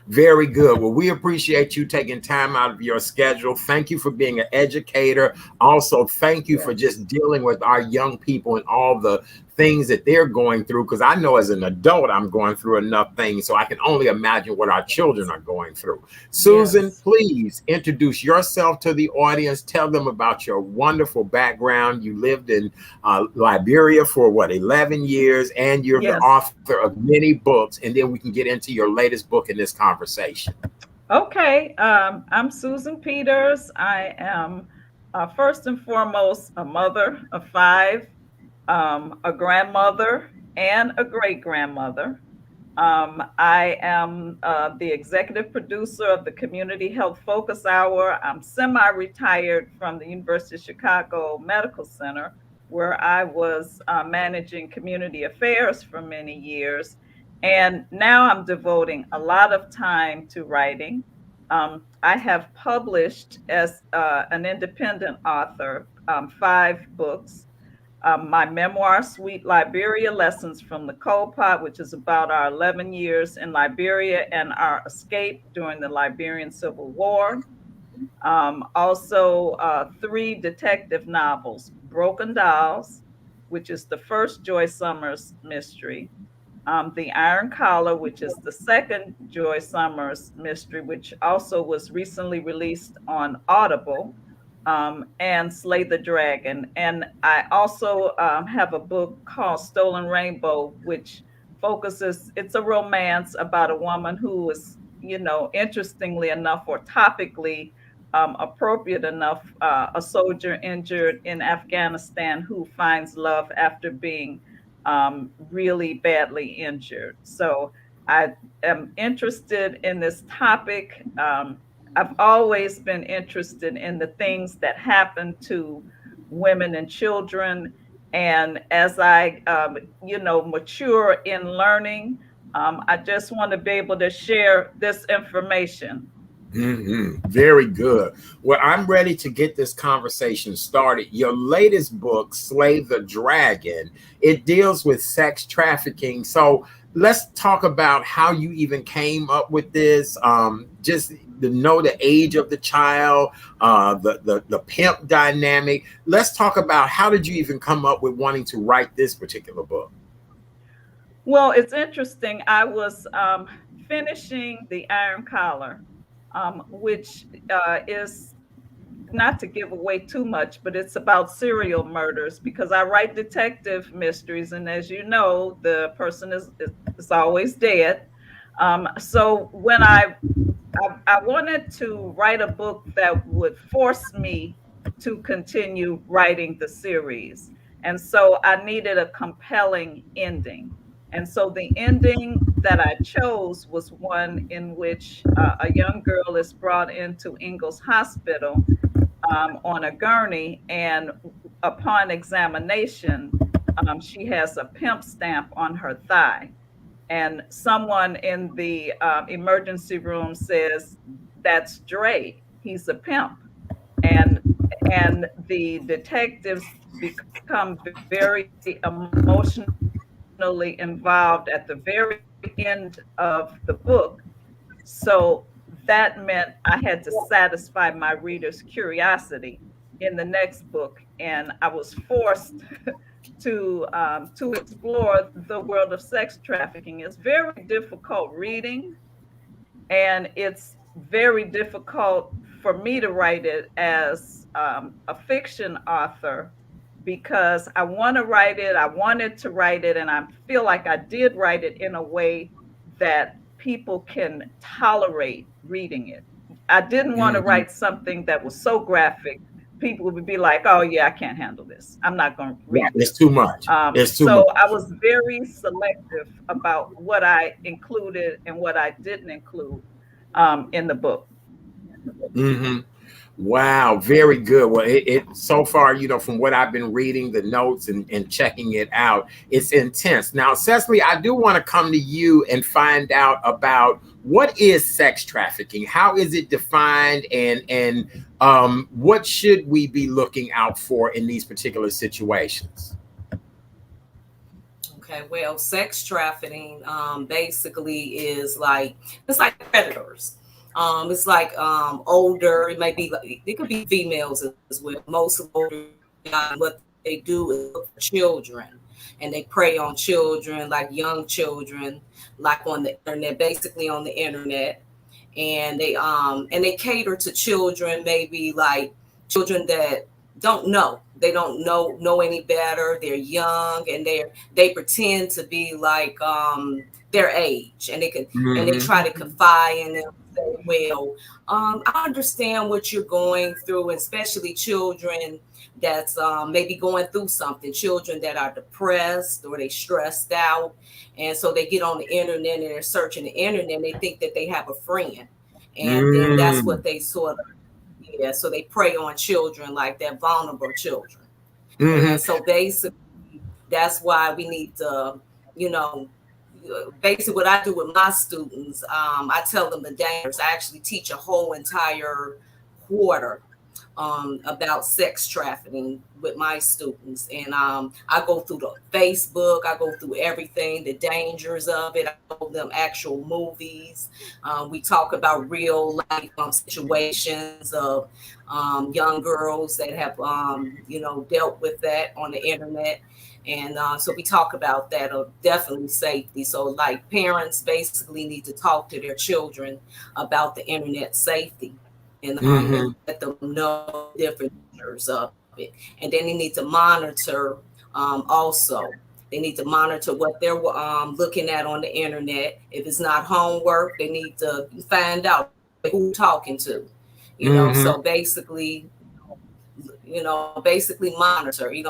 Very good. Well, we appreciate you taking time out of your schedule. Thank you for being an educator. Also, thank you for just dealing with our young people and all the things that they're going through, because I know as an adult I'm going through enough things, so I can only imagine what our children are going through. Susan, please introduce yourself to the audience. Tell them about your wonderful background. You lived in Liberia for 11 years, and you're the author of many books, and then we can get into your latest book in this conversation. Okay. I'm Susan Peters. I am first and foremost a mother of 5, a grandmother, and a great-grandmother. I am the executive producer of the Community Health Focus Hour. I'm semi-retired from the University of Chicago Medical Center, where I was managing community affairs for many years. And now I'm devoting a lot of time to writing. I have published as an independent author 5 books. My memoir, Sweet Liberia, Lessons from the Coal Pot, which is about our 11 years in Liberia and our escape during the Liberian Civil War. Also, 3 detective novels, Broken Dolls, which is the first Joy Summers mystery, The Iron Collar, which is the second Joy Summers mystery, which also was recently released on Audible, and Slay the Dragon. And I also have a book called Stolen Rainbow, which it's a romance about a woman who is, interestingly enough, or topically appropriate enough, a soldier injured in Afghanistan who finds love after being really badly injured. So I am interested in this topic. I've always been interested in the things that happen to women and children. And as I, mature in learning, I just want to be able to share this information. Very good. Well, I'm ready to get this conversation started. Your latest book, Slay the Dragon, it deals with sex trafficking. So let's talk about how you even came up with this. Just to know the age of the child, the pimp dynamic. Let's talk about how did you even come up with wanting to write this particular book? Well, it's interesting. I was finishing The Iron Collar, which is, not to give away too much, but it's about serial murders, because I write detective mysteries, and as you know, the person is always dead. So when I I wanted to write a book that would force me to continue writing the series. And so I needed a compelling ending. And so the ending that I chose was one in which a young girl is brought into Ingalls Hospital on a gurney, and upon examination, she has a pimp stamp on her thigh. And someone in the emergency room says, "That's Dre. He's a pimp." And and the detectives become very emotionally involved at the very end of the book. So that meant I had to satisfy my reader's curiosity in the next book, and I was forced to explore the world of sex trafficking. It's very difficult reading, and it's very difficult for me to write it as a fiction author, because I want to write it. I wanted to write it, and I feel like I did write it in a way that people can tolerate reading it. I didn't want to write something that was so graphic people would be like, "Oh yeah, I can't handle this. I'm not going to read this. It's too much." So I was very selective about what I included and what I didn't include in the book. Mm-hmm. Wow, very good. Well, it so far, from what I've been reading, the notes and checking it out, it's intense. Now, Cecily, I do want to come to you and find out about what is sex trafficking, how is it defined, and what should we be looking out for in these particular situations? Okay, well, sex trafficking basically is it's like predators. It's like older. It might be it could be females as well. Most of older, what they do is look for children, and they prey on children, like young children, like on the internet, basically on the internet, and they cater to children, maybe like children that don't know. They don't know any better. They're young, and they pretend to be like their age, and and they try to confide in them. Well, I understand what you're going through, especially children that's maybe going through something, children that are depressed or they stressed out. And so they get on the internet and they're searching the internet and they think that they have a friend. And then that's what they sort of, so they prey on children like that, vulnerable children. And so basically, that's why we need to, basically what I do with my students, I tell them the dangers. I actually teach a whole entire quarter about sex trafficking with my students. And I go through the Facebook, I go through everything, the dangers of it. I show them actual movies. We talk about real life situations of young girls that have, dealt with that on the internet. And so we talk about that, definitely safety. So like parents basically need to talk to their children about the internet safety and let them know different features of it. And then they need to monitor also. They need to monitor what they're looking at on the internet. If it's not homework, they need to find out who they're talking to. So basically monitor. They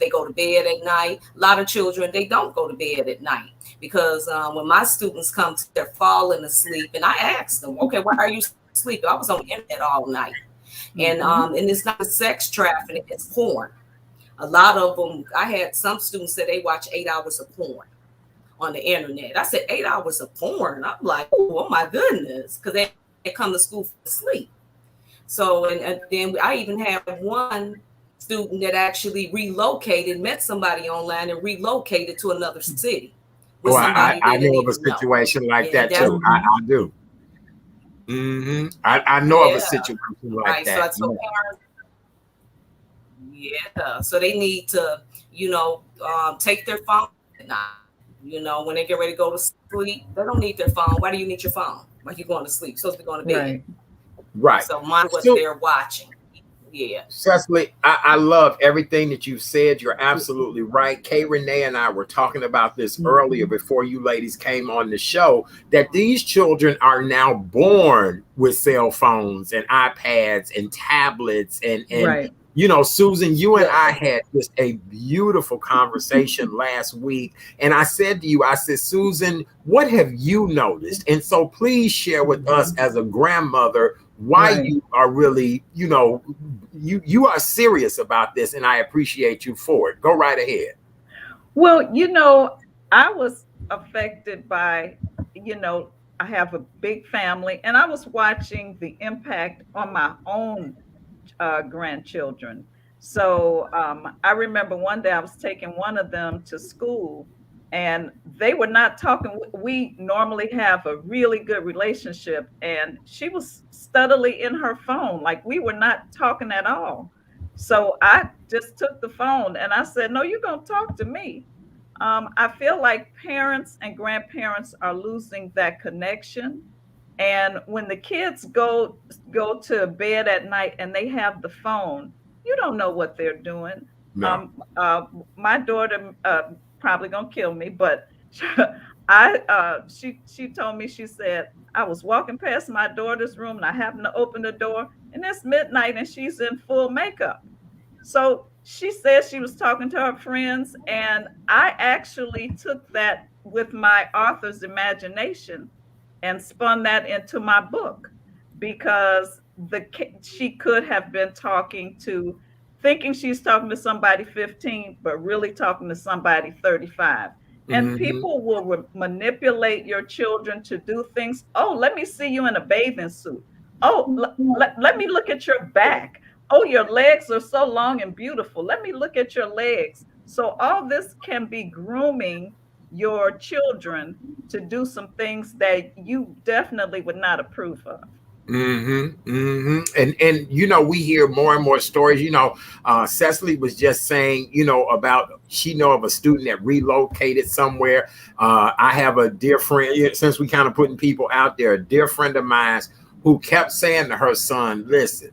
go to bed at night. A lot of children, they don't go to bed at night because when my students come, they're falling asleep, and I ask them, "Okay, why are you sleeping?" I was on the internet all night, and it's not sex trafficking; it's porn. A lot of them. I had some students say they watch 8 hours of porn on the internet. I said 8 hours of porn. I'm like, oh my goodness, because they come to school for sleep. So, and then I even have one student that actually relocated, met somebody online and relocated to another city. Well, I know of a situation like that too. I do. I know of a situation like that. So so they need to, take their phone at night. When they get ready to go to sleep, they don't need their phone. Why do you need your phone? Like you're going to sleep, supposed to be going to bed. Right. So mind what they're watching. Yeah. Cecily, I love everything that you've said. You're absolutely right. Kay Renee and I were talking about this earlier before you ladies came on the show, that these children are now born with cell phones and iPads and tablets and Right. you know, Susan, you and I had just a beautiful conversation last week. And I said to you, I said, Susan, what have you noticed? And so please share with us as a grandmother why you are really, you know, you are serious about this, and I appreciate you for it. Go right ahead. Well, you know, I was affected by, you know, I have a big family, and I was watching the impact on my own grandchildren. So I remember one day I was taking one of them to school, and they were not talking. We normally have a really good relationship, and she was steadily in her phone, like we were not talking at all. So I just took the phone and I said, "No, you're gonna talk to me." I feel like parents and grandparents are losing that connection. And when the kids go to bed at night and they have the phone, you don't know what they're doing. No. My daughter probably gonna kill me, but she told me, she said, I was walking past my daughter's room and I happened to open the door and it's midnight and she's in full makeup. So she said she was talking to her friends, and I actually took that with my author's imagination and spun that into my book, because she could have been thinking she's talking to somebody 15, but really talking to somebody 35. And people will manipulate your children to do things. Oh, let me see you in a bathing suit. Oh, let me look at your back. Oh, your legs are so long and beautiful. Let me look at your legs. So all this can be grooming your children to do some things that you definitely would not approve of. And you know, we hear more and more stories. You know, Cecily was just saying, you know, about she know of a student that relocated somewhere. I have a dear friend, since we kind of putting people out there, a dear friend of mine who kept saying to her son, listen,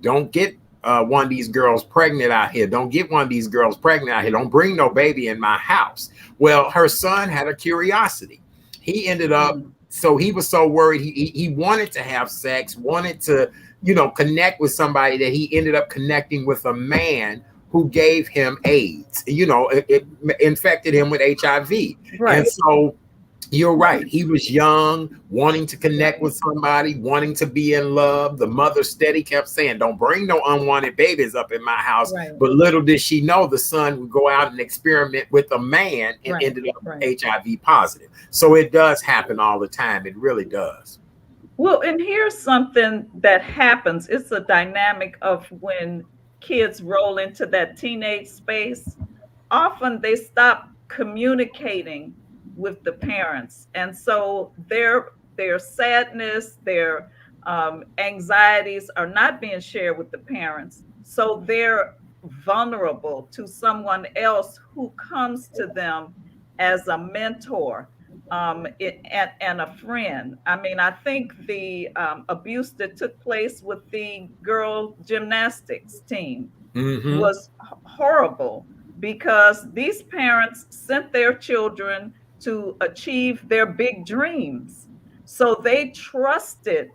don't get one of these girls pregnant out here. Don't get one of these girls pregnant out here. Don't bring no baby in my house. Well, her son had a curiosity. He ended up, so he was so worried. He wanted to have sex, wanted to, you know, connect with somebody, that he ended up connecting with a man who gave him AIDS. You know, it infected him with HIV. Right. And so you're right. He was young, wanting to connect with somebody, wanting to be in love. The mother steady kept saying, don't bring no unwanted babies up in my house. Right. But little did she know the son would go out and experiment with a man and ended up HIV positive. So it does happen all the time. It really does. Well, and here's something that happens. It's a dynamic of when kids roll into that teenage space. Often they stop communicating with the parents, and so their sadness, their anxieties are not being shared with the parents, so they're vulnerable to someone else who comes to them as a mentor and a friend. I mean, I think the abuse that took place with the girl gymnastics team was horrible, because these parents sent their children to achieve their big dreams. So they trusted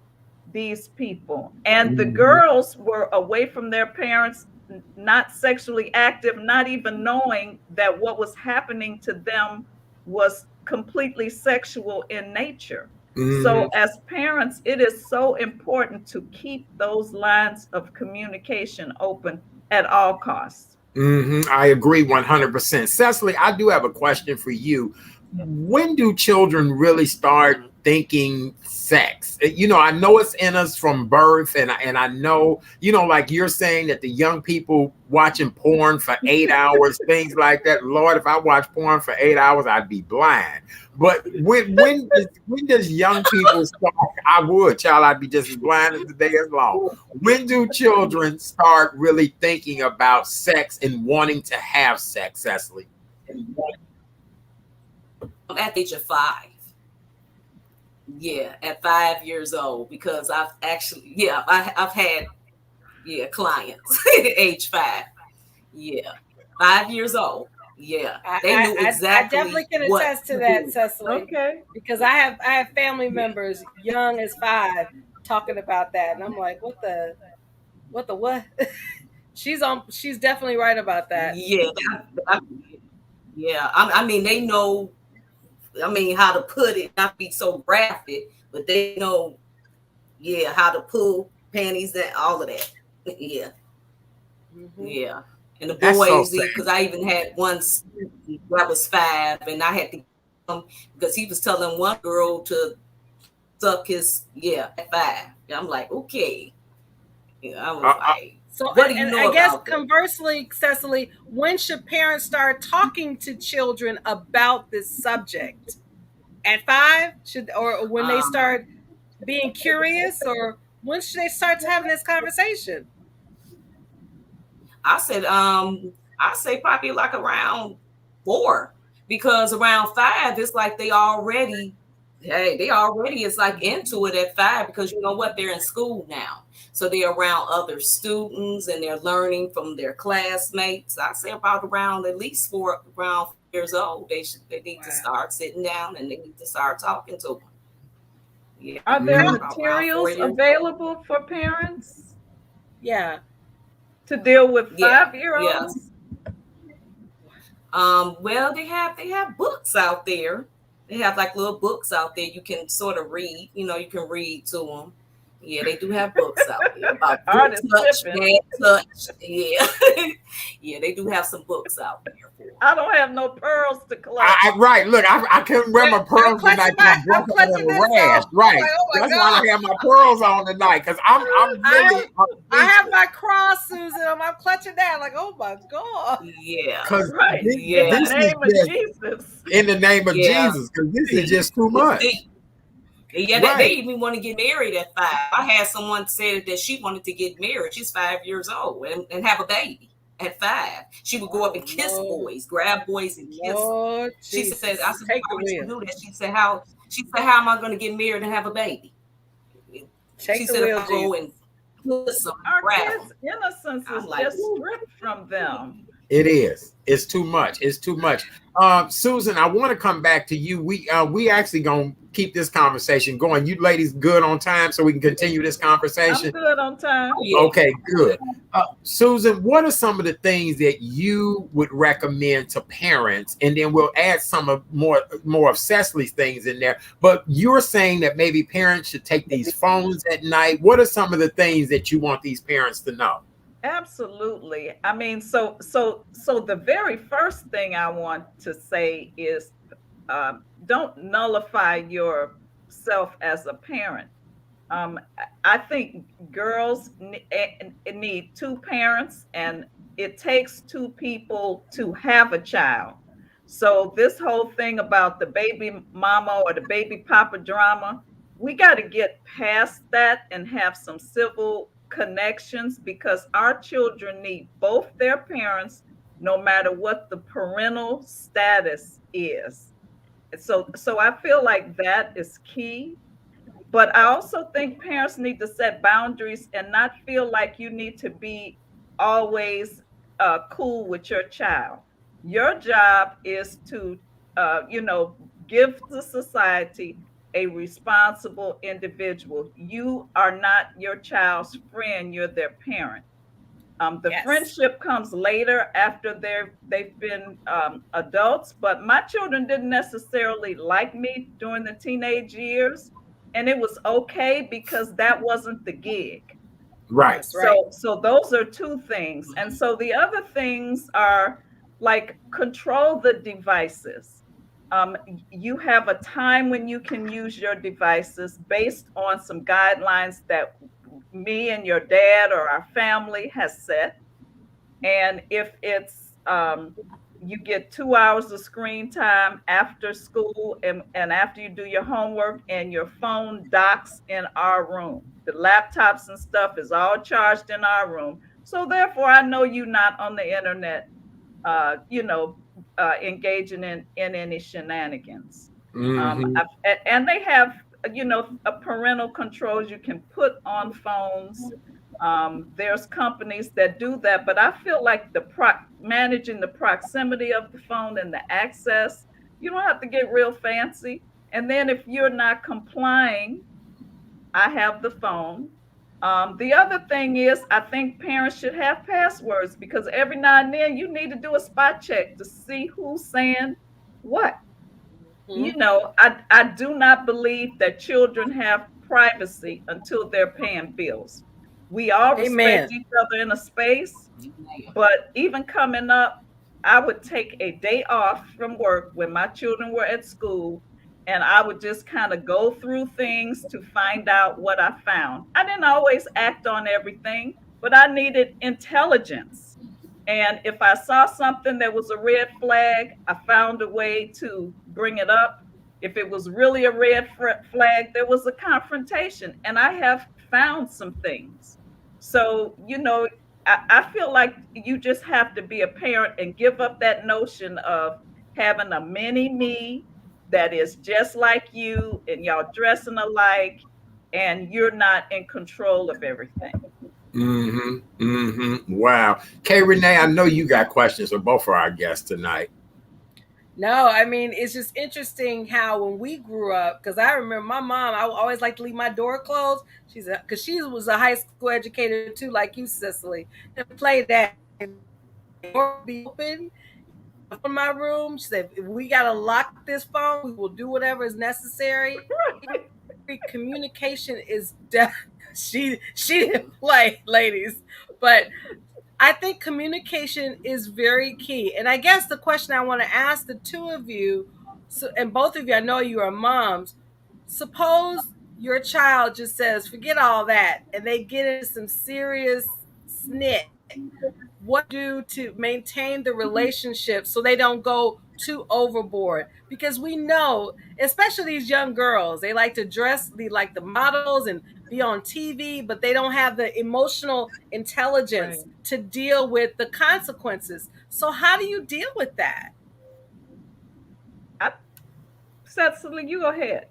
these people. And the girls were away from their parents, not sexually active, not even knowing that what was happening to them was completely sexual in nature. So as parents, it is so important to keep those lines of communication open at all costs. I agree 100%. Cecily, I do have a question for you. When do children really start thinking sex? You know, I know it's in us from birth, and I know, you know, like you're saying that the young people watching porn for 8 hours, things like that. Lord, if I watch porn for 8 hours, I'd be blind. But when does young people start? I would, child, I'd be just as blind as the day is long. When do children start really thinking about sex and wanting to have sex, Cecily? At the age of 5. Yeah, at 5 years old, because I've actually, I've had, clients, age 5. Yeah, 5 years old. Yeah, they knew exactly. I definitely can attest to that, Cecily. Okay. Because I have family members young as 5 talking about that, and I'm like, what the what? She's definitely right about that. Yeah, I mean, they know. I mean, how to put it, not be so graphic, but they know, how to pull panties and all of that. Yeah. Mm-hmm. Yeah. And the boys, because I even had one that was 5, and I had to because he was telling one girl to suck his at 5. And I'm like, okay. I was like, so what do you know? I guess conversely, Cecily, when should parents start talking to children about this subject? At 5, or when they start being curious, or when should they start having this conversation? I say probably like around 4, because around 5 it's like they already is like into it at 5, because you know what, they're in school now, so they're around other students and they're learning from their classmates. I say about around at least around 4 years old they need to start sitting down and they need to start talking to them. Yeah. Are there materials available for parents? Yeah. To deal with 5-year-olds? Well, they have books out there. They have like little books out there you can sort of read. You can read to them. Yeah, they do have books out there about good touch, bad touch. Yeah, yeah, they do have some books out there. I don't have no pearls to collect. Right, look, I couldn't wear my pearls tonight. I'm clutching this rash. Right, like, oh that's why I have my pearls on tonight, because I'm really. I have my cross, Susan. I'm clutching that. Like, oh my God. Yeah, because right. This in the name of Jesus. In the name of Jesus, because this is just too much. Yeah, they even want to get married at 5. I had someone say that she wanted to get married. She's 5 years old and have a baby at 5. She would go up and kiss boys, grab boys and kiss them. She said, "I said, why would you do that?" She said, "How am I going to get married and have a baby?" She said, "If I go and kiss them, our kids' innocence is just stripped from them." It is. It's too much. It's too much. Susan, I want to come back to you. We actually gonna keep this conversation going. You ladies good on time so we can continue this conversation? I'm good on time. Okay, good. Susan, what are some of the things that you would recommend to parents? And then we'll add some of more of Cecily's things in there. But you're saying that maybe parents should take these phones at night. What are some of the things that you want these parents to know? Absolutely. I mean, so the very first thing I want to say is don't nullify yourself as a parent. I think girls need 2 parents, and it takes 2 people to have a child. So this whole thing about the baby mama or the baby papa drama, we got to get past that and have some civil connections, because our children need both their parents, no matter what the parental status is. So I feel like that is key. But I also think parents need to set boundaries and not feel like you need to be always cool with your child. Your job is to give the society a responsible individual. You are not your child's friend, you're their parent. The friendship comes later after they've been adults, but my children didn't necessarily like me during the teenage years, and it was okay because that wasn't the gig. Right. So those are 2 things. And so the other things are like control the devices. You have a time when you can use your devices based on some guidelines that me and your dad or our family has set. And if it's you get 2 hours of screen time after school and after you do your homework, and your phone docks in our room. The laptops and stuff is all charged in our room. So therefore, I know you're not on the internet, engaging in any shenanigans. Mm-hmm. And they have, parental controls you can put on phones. There's companies that do that, but I feel like managing the proximity of the phone and the access, you don't have to get real fancy. And then if you're not complying, I have the phone. The other thing is, I think parents should have passwords, because every now and then you need to do a spot check to see who's saying what. Mm-hmm. You know, I do not believe that children have privacy until they're paying bills. We all respect each other in a space, but even coming up, I would take a day off from work when my children were at school, and I would just kind of go through things to find out what I found. I didn't always act on everything, but I needed intelligence. And if I saw something that was a red flag, I found a way to bring it up. If it was really a red flag, there was a confrontation, and I have found some things. So, you know, I feel like you just have to be a parent and give up that notion of having a mini me that is just like you and y'all dressing alike and you're not in control of everything. Wow. Kay Renee, I know you got questions for both of our guests tonight. No, I mean, it's just interesting how when we grew up, because I remember my mom, I always like to leave my door closed. Because she was a high school educator too, like you, Cicely. To play that, door be open from my room. She said, if we got to lock this phone, we will do whatever is necessary. Communication is she didn't play, ladies, but I think communication is very key. And I guess the question I want to ask the two of you, and both of you, I know you are moms, suppose your child just says, forget all that, and they get into some serious snit. What do to maintain the relationship so they don't go too overboard? Because we know, especially these young girls, they like to dress, be like the models and be on TV, but they don't have the emotional intelligence to deal with the consequences. So how do you deal with that? Cicely, you go ahead.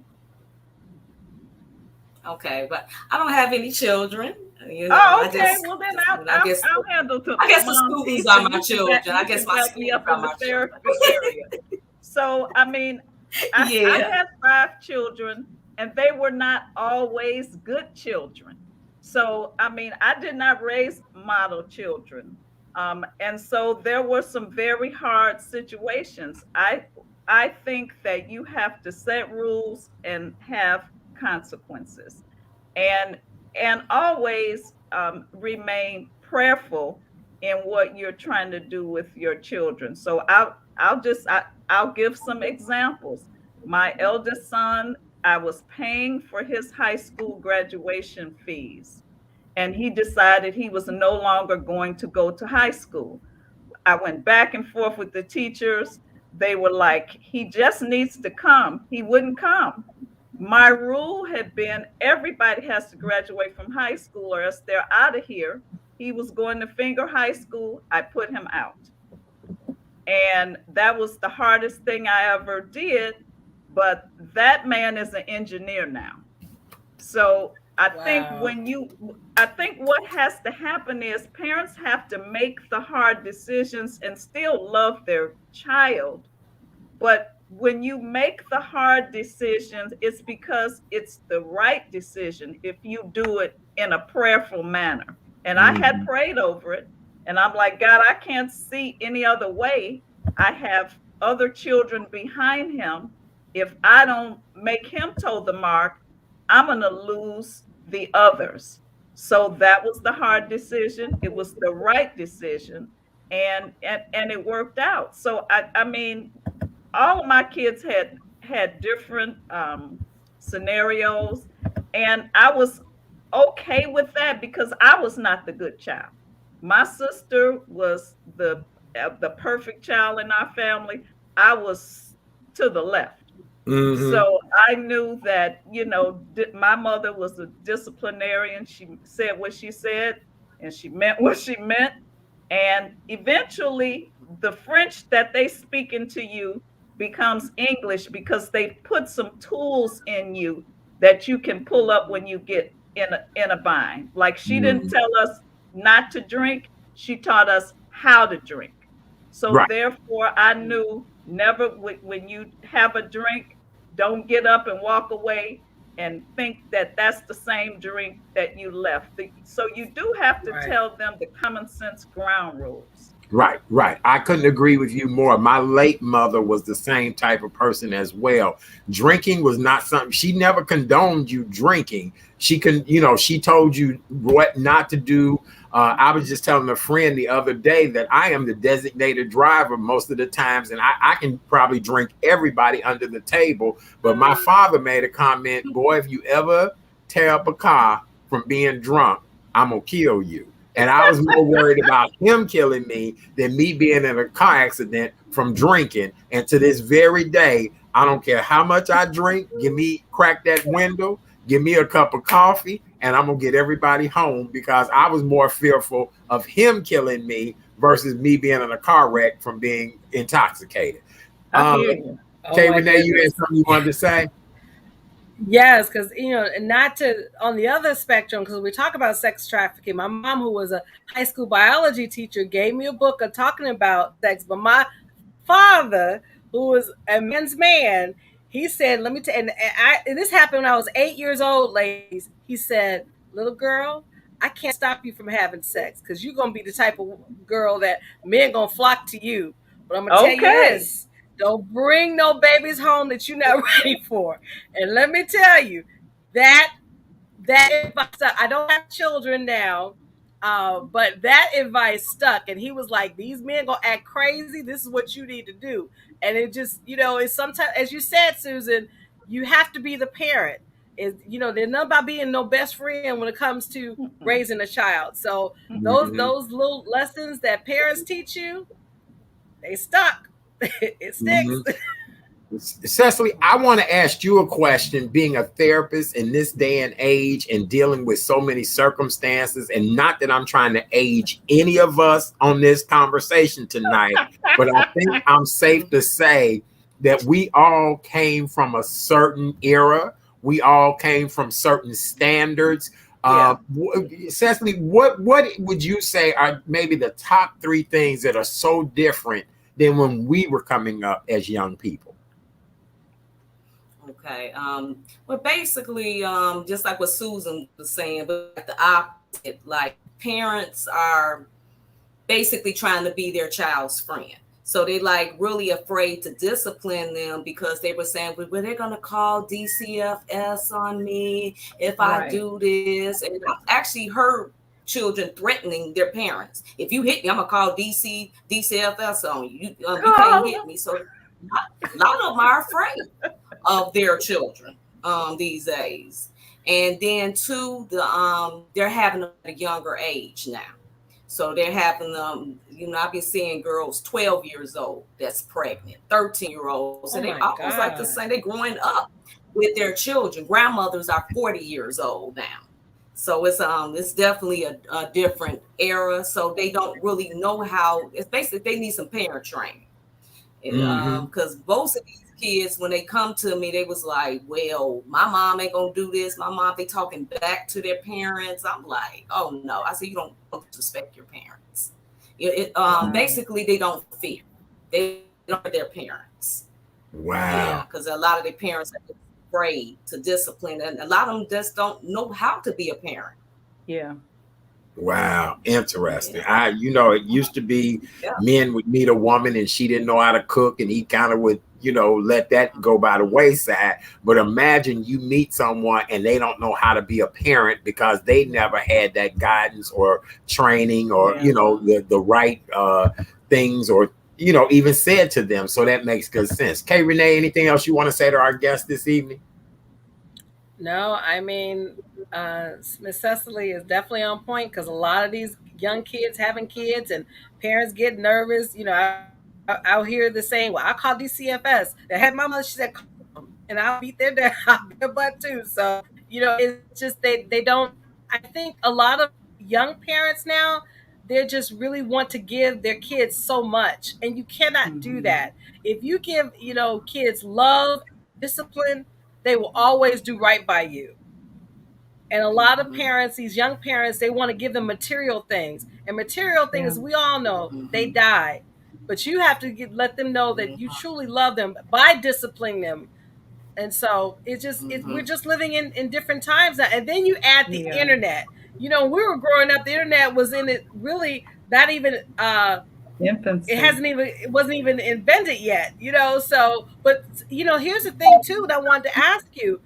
Okay, but I don't have any children. You know, okay. Well, then I'll handle the I guess the schools are my children. I guess my schools are my children. So, I mean, I had 5 children, and they were not always good children. So, I mean, I did not raise model children. And so there were some very hard situations. I think that you have to set rules and have consequences, and always remain prayerful in what you're trying to do with your children. So I'll give some examples. My eldest son, I was paying for his high school graduation fees, and he decided he was no longer going to go to high school. I went back and forth with the teachers. They were like, he just needs to come. He wouldn't come. My rule had been everybody has to graduate from high school or else they're out of here. He was going to Finger High School. I put him out. And that was the hardest thing I ever did. But that man is an engineer now. So I think what has to happen is parents have to make the hard decisions and still love their child. But when you make the hard decisions, it's because it's the right decision if you do it in a prayerful manner. And I had prayed over it. And I'm like, God, I can't see any other way. I have other children behind him. If I don't make him toe the mark, I'm going to lose the others. So that was the hard decision. It was the right decision. And it worked out. So, I mean, all of my kids had different scenarios, and I was okay with that because I was not the good child. My sister was the perfect child in our family. I was to the left. So I knew that, you know, my mother was a disciplinarian. She said what she said, and she meant what she meant. And eventually, the French that they speak into you becomes English because they put some tools in you that you can pull up when you get in a bind. Like she didn't tell us not to drink, she taught us how to drink. So Right. therefore, I knew never when you have a drink, don't get up and walk away and think that that's the same drink that you left. So you do have to tell them the common sense ground rules. Right, right. I couldn't agree with you more. My late mother was the same type of person as well. Drinking was not something, she never condoned you drinking. She she told you what not to do. I was just telling a friend the other day that I am the designated driver most of the times, and I can probably drink everybody under the table. But my father made a comment, boy, if you ever tear up a car from being drunk, I'm going to kill you. And I was more worried about him killing me than me being in a car accident from drinking. And to this very day, I don't care how much I drink. Crack that window, give me a cup of coffee, and I'm going to get everybody home, because I was more fearful of him killing me versus me being in a car wreck from being intoxicated. Kay Renee, you had something you wanted to say? Yes, because and not to on the other spectrum, because we talk about sex trafficking. My mom, who was a high school biology teacher, gave me a book of talking about sex. But my father, who was a men's man, he said, "Let me tell." And this happened when I was 8 years old, ladies. He said, "Little girl, I can't stop you from having sex, because you're gonna be the type of girl that men gonna flock to you. But I'm gonna tell you this." Don't bring no babies home that you're not ready for. And let me tell you, that advice, I don't have children now, but that advice stuck. And he was like, these men gonna act crazy. This is what you need to do. And it just, it's sometimes, as you said, Susan, you have to be the parent. There's nothing about being no best friend when it comes to raising a child. So those little lessons that parents teach you, they stuck. It sticks. Cecily, I want to ask you a question, being a therapist in this day and age and dealing with so many circumstances, and not that I'm trying to age any of us on this conversation tonight, but I think I'm safe to say that we all came from a certain era. We all came from certain standards. Cecily, what would you say are maybe the top 3 things that are so different than when we were coming up as young people? Okay. Well, basically, just like what Susan was saying, but the opposite, like parents are basically trying to be their child's friend. So they like really afraid to discipline them, because they were saying, well, they're going to call DCFS on me if I do this. And I've actually heard children threatening their parents. If you hit me, I'm gonna call DCFS on you. You can't hit me. So a lot of them are afraid of their children these days. And then too, they're having them at a younger age now. So they're having them, I've been seeing girls 12 years old that's pregnant, 13-year-olds. So they almost like to say they're growing up with their children. Grandmothers are 40 years old now. So it's definitely a different era. So they don't really know how. It's basically they need some parent training. Because most of these kids, when they come to me, they was like, well, my mom ain't gonna do this. My mom, they talking back to their parents. I'm like, oh no. I said, you don't disrespect your parents. Basically, they don't fear. They don't fear their parents. Wow. Because a lot of their parents are afraid to discipline, and a lot of them just don't know how to be a parent. Wow, interesting. It used to be men would meet a woman and she didn't know how to cook, and he kind of would let that go by the wayside. But imagine you meet someone and they don't know how to be a parent because they never had that guidance or training or the right things, or even said to them. So that makes good sense. Kay Renee, anything else you want to say to our guest this evening? No, I mean, Miss Cecily is definitely on point, because a lot of these young kids having kids and parents get nervous. I'll hear the saying, well, I call DCFS. They had my mother, she said, and I'll beat their butt too. So, it's just they don't. I think a lot of young parents now, they just really want to give their kids so much, and you cannot do that. If you give kids love, discipline, they will always do right by you. And a lot of parents, these young parents, they want to give them material things. And material things, we all know, they die. But you have to let them know that you truly love them by disciplining them. And so we're just living in different times now. And then you add the internet. You know, we were growing up, the internet was in it really not even infancy. It wasn't even invented yet, you know. So, but you know, here's the thing too that I wanted to ask you.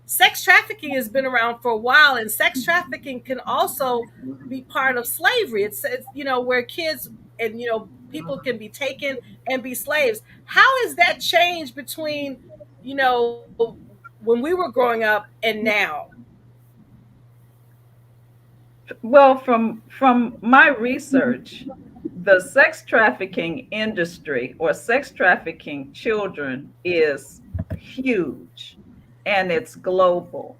Sex trafficking has been around for a while, and sex trafficking can also be part of slavery. It's you know, where kids and, you know, people can be taken and be slaves. How has that changed between, you know, when we were growing up and now? Well, from my research, the sex trafficking industry or sex trafficking children is huge, and it's global.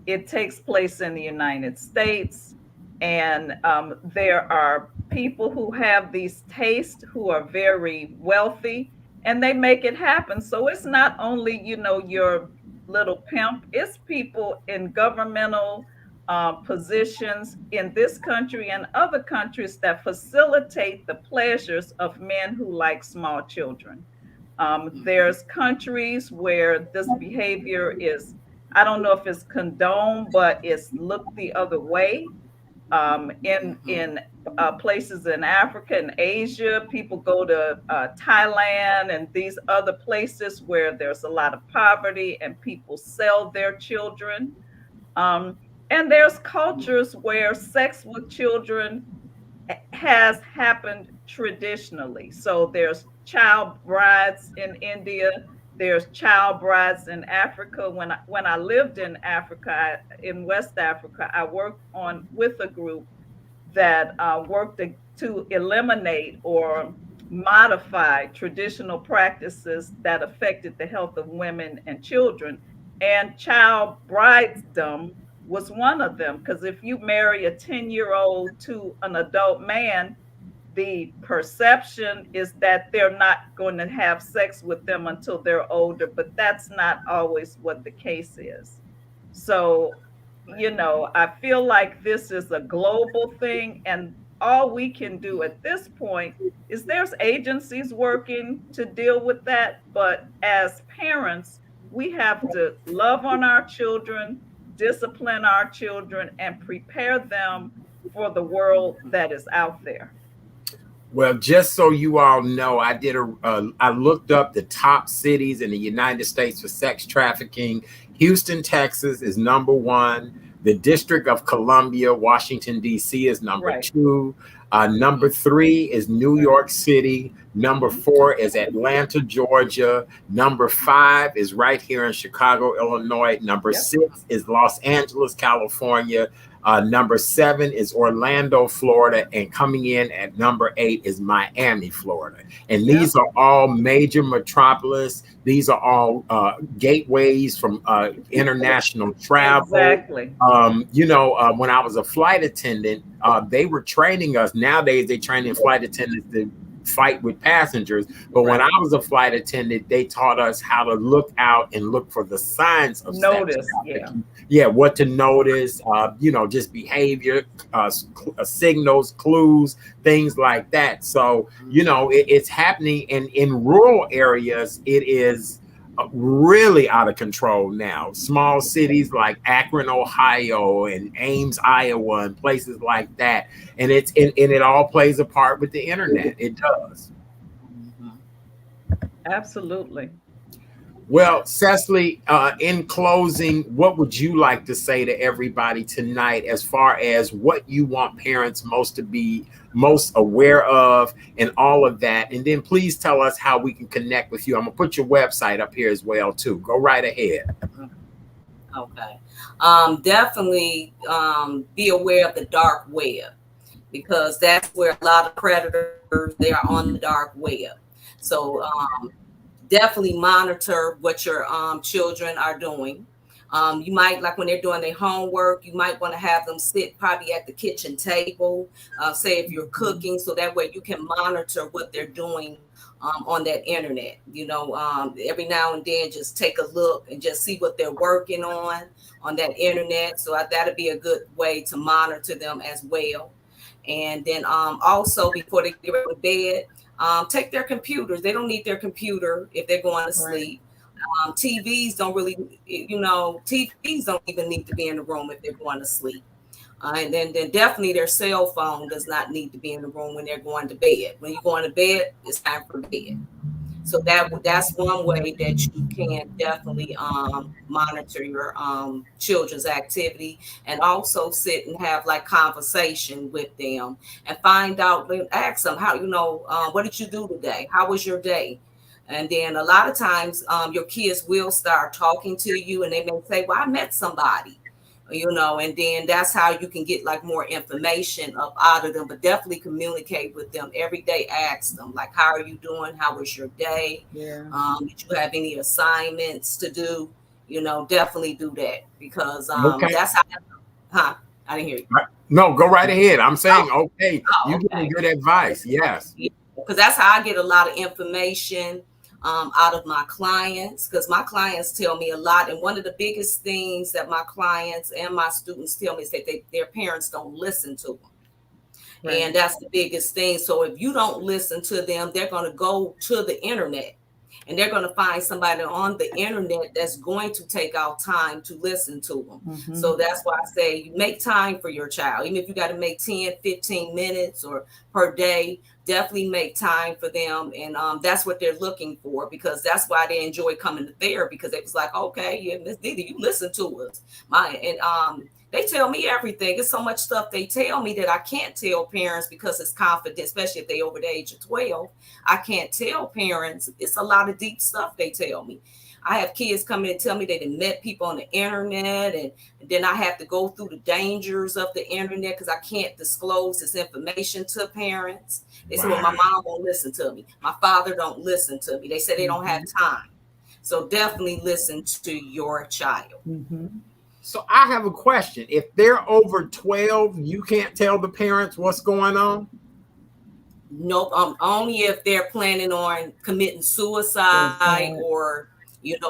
It takes place in the United States, and there are people who have these tastes who are very wealthy, and they make it happen. So it's not only, you know, your little pimp, it's people in governmental positions in this country and other countries that facilitate the pleasures of men who like small children. There's countries where this behavior is, I don't know if it's condoned, but it's looked the other way. In places in Africa and Asia, people go to Thailand and these other places where there's a lot of poverty and people sell their children. And there's cultures where sex with children has happened traditionally. So there's child brides in India. There's child brides in Africa. When I lived in Africa, in West Africa, I worked with a group that worked to eliminate or modify traditional practices that affected the health of women and children. And child bridesdom was one of them, because if you marry a 10-year-old to an adult man, the perception is that they're not going to have sex with them until they're older, but that's not always what the case is. So, you know, I feel like this is a global thing, and all we can do at this point is there's agencies working to deal with that, but as parents, we have to love on our children, discipline our children, and prepare them for the world that is out there. Well, just so you all know, I looked up the top cities in the United States for sex trafficking. Houston, Texas is number 1. The District of Columbia, Washington, D.C. is number 2. Number 3 is New York City. Number 4 is Atlanta, Georgia. Number 5 is right here in Chicago, Illinois. Number 6 is Los Angeles, California. Number 7 is Orlando, Florida, and coming in at number 8 is Miami, Florida. And these are all major metropolis. These are all gateways from international travel. Exactly. You know, when I was a flight attendant, they were training us. Nowadays, they training flight attendants to fight with passengers. But when I was a flight attendant, they taught us how to look out and look for the signs of notice. What to notice, you know, just behavior, signals, clues, things like that. So, you know, it's happening in rural areas. It is really out of control now. Small cities like Akron, Ohio, and Ames, Iowa, and places like that. And it all plays a part with the internet. It does. Absolutely. Well, Cecily, in closing, what would you like to say to everybody tonight as far as what you want parents to be most aware of and all of that? And then please tell us how we can connect with you. I'm going to put your website up here as well, too. Go right ahead. Okay. Definitely be aware of the dark web, because that's where a lot of predators, they are on the dark web. So definitely monitor what your children are doing. You might, like when they're doing their homework, you might want to have them sit probably at the kitchen table, say if you're cooking, so that way you can monitor what they're doing on that internet. Every now and then just take a look and just see what they're working on that internet. So that'd be a good way to monitor them as well. And then also before they get ready to bed, take their computers. They don't need their computer if they're going to sleep. TVs don't really, TVs don't even need to be in the room if they're going to sleep. And then definitely their cell phone does not need to be in the room when they're going to bed. When you're going to bed, it's time for bed. So that's one way that you can definitely monitor your children's activity, and also sit and have like conversation with them and find out, ask them how, what did you do today? How was your day? And then a lot of times your kids will start talking to you, and they may say, well, I met somebody, and then that's how you can get like more information up out of them. But definitely communicate with them every day. Ask them, like, how are you doing? How was your day? Yeah. Did you have any assignments to do? Definitely do that, because that's how, I didn't hear you. No, go right ahead. I'm saying, you're getting good advice. Yes. Because that's how I get a lot of information out of my clients, because my clients tell me a lot. And one of the biggest things that my clients and my students tell me is that their parents don't listen to them. Right. And that's the biggest thing. So if you don't listen to them, they're going to go to the internet, and they're going to find somebody on the internet that's going to take out time to listen to them. Mm-hmm. So that's why I say you make time for your child. Even if you got to make 10, 15 minutes or per day, definitely make time for them. And that's what they're looking for, because that's why they enjoy coming to therapy, because it was like, okay, yeah, Miss Didi, you listen to us. They tell me everything. It's so much stuff they tell me that I can't tell parents because it's confident, especially if they over the age of 12. I can't tell parents. It's a lot of deep stuff they tell me. I have kids come in and tell me they done met people on the internet, and then I have to go through the dangers of the internet because I can't disclose this information to parents. They say, well, my mom won't listen to me. My father don't listen to me. They say they don't have time. So definitely listen to your child. Mm-hmm. So I have a question. If they're over 12, you can't tell the parents what's going on? Nope. Only if they're planning on committing suicide or,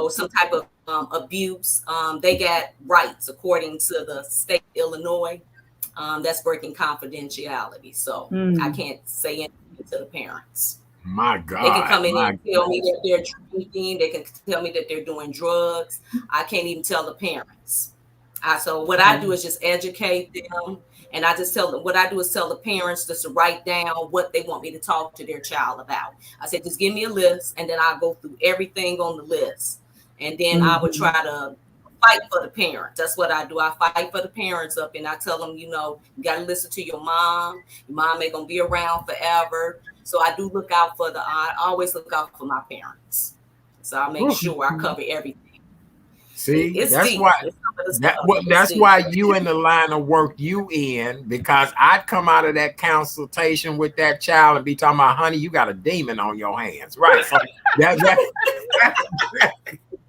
some type of abuse. They got rights according to the state of Illinois. That's breaking confidentiality. So I can't say anything to the parents. My God. They can come in and tell me that they're drinking. They can tell me that they're doing drugs. I can't even tell the parents. So what I do is just educate them. And I just tell them, what I do is tell the parents just to write down what they want me to talk to their child about. I said, just give me a list, and then I'll go through everything on the list. And then I would try to fight for the parents. That's what I do. I fight for the parents up, and I tell them, you got to listen to your mom. Your mom ain't going to be around forever. So I do look out for I always look out for my parents. So I make sure I cover everything. See, that's why you in the line of work you in, because I'd come out of that consultation with that child and be talking about, honey, you got a demon on your hands, right? So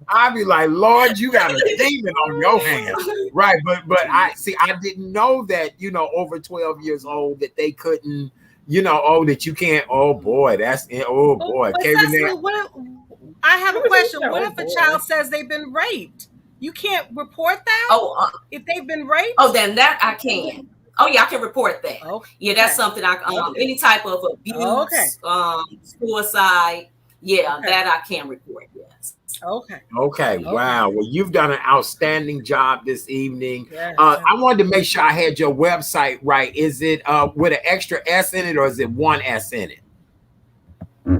I'd be like, Lord, you got a demon on your hands, right? But I didn't know that, over 12 years old, that they couldn't, that you can't. Oh boy, that's it. Oh boy. I have a question. What if a child says they've been raped? You can't report that? If they've been raped? Oh, then that I can. Oh, yeah, I can report that. Okay. Yeah, that's something any type of abuse, suicide. Yeah, that I can report, yes. Okay. Wow. Well, you've done an outstanding job this evening. Yes. I wanted to make sure I had your website right. Is it with an extra S in it, or is it one S in it?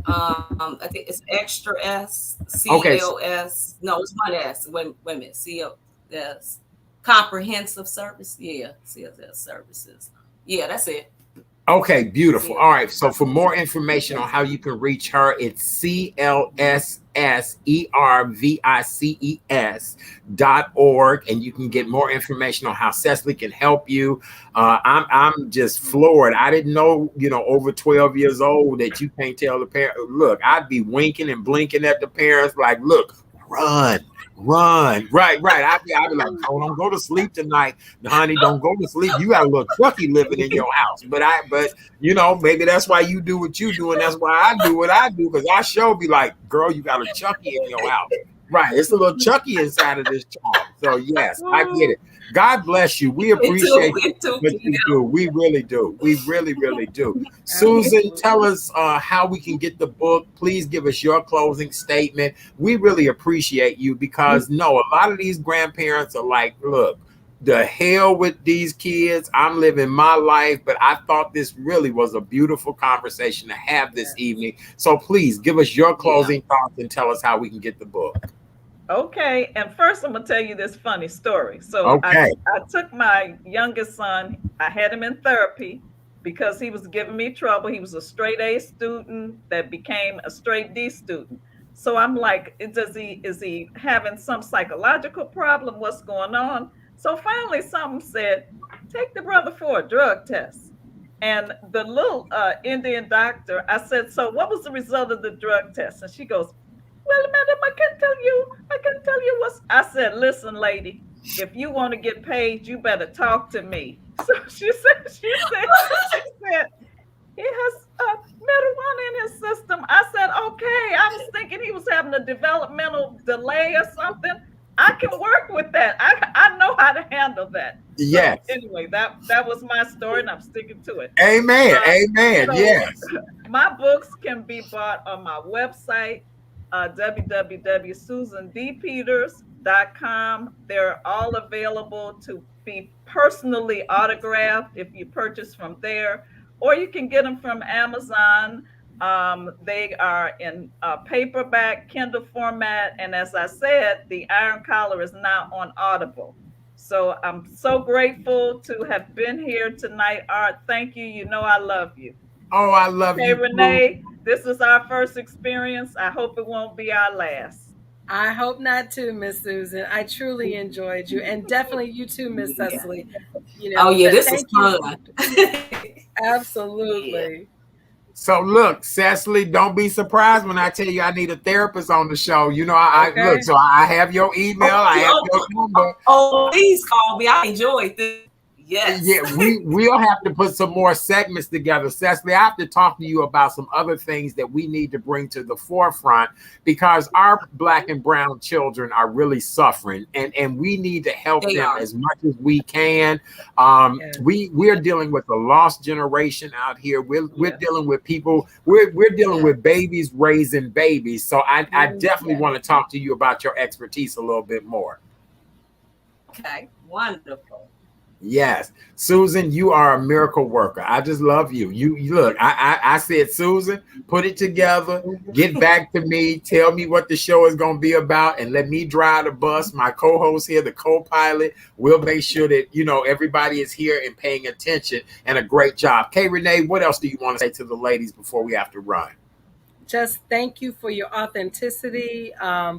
I think it's extra S, CLS. No, it's one S. Wait a minute. CLS, comprehensive service. Yeah, CLS services. Yeah, that's it. Okay, beautiful. All right. So for more information on how you can reach her, it's CLSSERVICES.org, and you can get more information on how Cecily can help you. I'm just floored. I didn't know, over 12 years old that you can't tell the parent. Look, I'd be winking and blinking at the parents like, look, run. Right. I'd be like, oh, don't go to sleep tonight, honey. Don't go to sleep. You got a little Chucky living in your house. But you know, maybe that's why you do what you do, and that's why I do what I do, because I sure be like, girl, you got a Chucky in your house. Right. It's a little Chucky inside of this child. So yes, I get it. God bless you. We appreciate what you do. We really do. We really, really do. Susan, tell us how we can get the book. Please give us your closing statement. We really appreciate you, because a lot of these grandparents are like, look, the hell with these kids. I'm living my life, but I thought this really was a beautiful conversation to have this evening. So please give us your closing thoughts and tell us how we can get the book. Okay, and first I'm gonna tell you this funny story. So I took my youngest son, I had him in therapy because he was giving me trouble. He was a straight A student that became a straight D student. So I'm like, is he having some psychological problem? What's going on? So finally something said, take the brother for a drug test. And the little Indian doctor, I said, so what was the result of the drug test? And she goes, well, madam, I can tell you what's. I said, listen, lady, if you want to get paid, you better talk to me. So she said, he has marijuana in his system. I said, okay. I was thinking he was having a developmental delay or something. I can work with that. I know how to handle that. Yes. So anyway, that was my story, and I'm sticking to it. Amen. Amen. So yes. My books can be bought on my website. www.susandpeters.com. They're all available to be personally autographed if you purchase from there, or you can get them from Amazon. They are in paperback, Kindle format, and as I said, the Iron Collar is now on Audible. So I'm so grateful to have been here tonight, Art. Thank you. You know I love you. Oh, I love you. Hey, Renee. This is our first experience. I hope it won't be our last. I hope not too, Miss Susan. I truly enjoyed you, and definitely you too, Miss Cecily. You know, this is fun. Absolutely. So look, Cecily, don't be surprised when I tell you I need a therapist on the show. You know, I look, so I have your email, I have your number. Oh, please call me. I enjoyed this. Yes. Yeah, we'll have to put some more segments together. Cecily, I have to talk to you about some other things that we need to bring to the forefront, because our Black and brown children are really suffering, and we need to help them as much as we can. We're dealing with a lost generation out here. We're dealing with people. We're dealing with babies raising babies. So I definitely want to talk to you about your expertise a little bit more. Okay, wonderful. Yes, Susan, you are a miracle worker. I just love you. You look, I said, Susan, put it together, get back to me, tell me what the show is going to be about, and let me drive the bus. My co-host here, the co-pilot, will make sure that, you know, everybody is here and paying attention, and a great job. Kay Renee, what else do you want to say to the ladies before we have to run? Just thank you for your authenticity.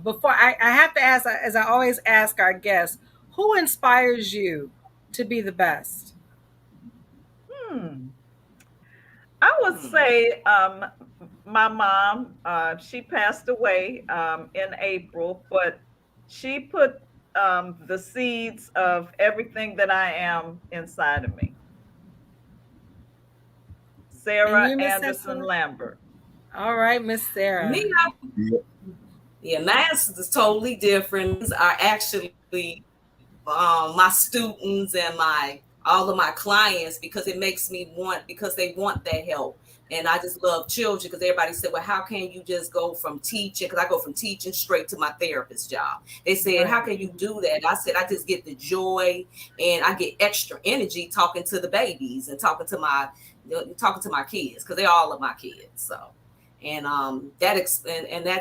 Before I have to ask, as I always ask our guests, who inspires you to be the best? I would say my mom. She passed away in April, but she put the seeds of everything that I am inside of me. Sarah Anderson Lambert. All right, Miss Sarah. Mass is totally different. Are actually my students and all of my clients, because it makes me because they want that help. And I just love children, because everybody said, well, how can you just go from teaching? Because I go from teaching straight to my therapist job. They said, how can you do that? I said, I just get the joy, and I get extra energy talking to the babies and talking to my kids, because they're all of my kids. So, and that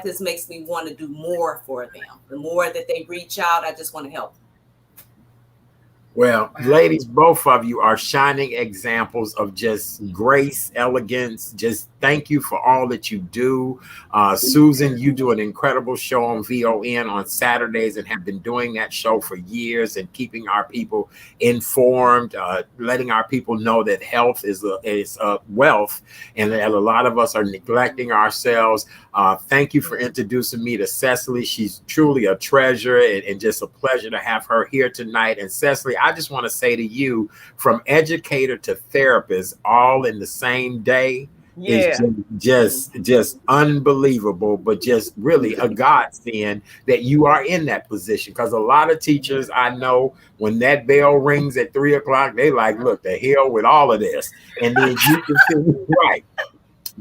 just makes me want to do more for them. The more that they reach out, I just want to help them. Well, ladies, both of you are shining examples of just grace, elegance, just thank you for all that you do. Susan, you do an incredible show on VON on Saturdays and have been doing that show for years and keeping our people informed, letting our people know that health is a wealth and that a lot of us are neglecting ourselves. Thank you for introducing me to Cecily. She's truly a treasure and just a pleasure to have her here tonight. And Cecily, I just want to say to you, from educator to therapist, all in the same day, is just unbelievable, but just really a godsend that you are in that position. Because a lot of teachers I know, when that bell rings at 3 o'clock, they like, look, the hell with all of this. And then you continue, right.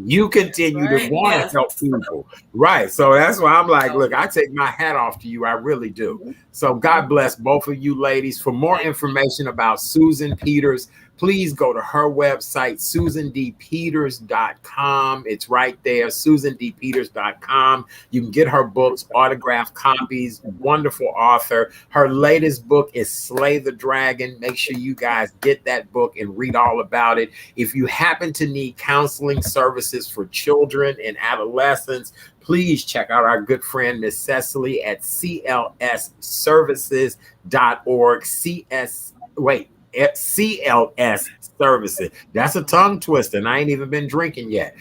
You continue to want to help people. Right. So that's why I'm like, look, I take my hat off to you. I really do. So God bless both of you ladies. For more information about Susan Peters, please go to her website, susandpeters.com. It's right there, susandpeters.com. You can get her books, autographed copies, wonderful author. Her latest book is Slay the Dragon. Make sure you guys get that book and read all about it. If you happen to need counseling services for children and adolescents, please check out our good friend, Miss Cecily, at clsservices.org. CLS Services. That's a tongue twister, and I ain't even been drinking yet.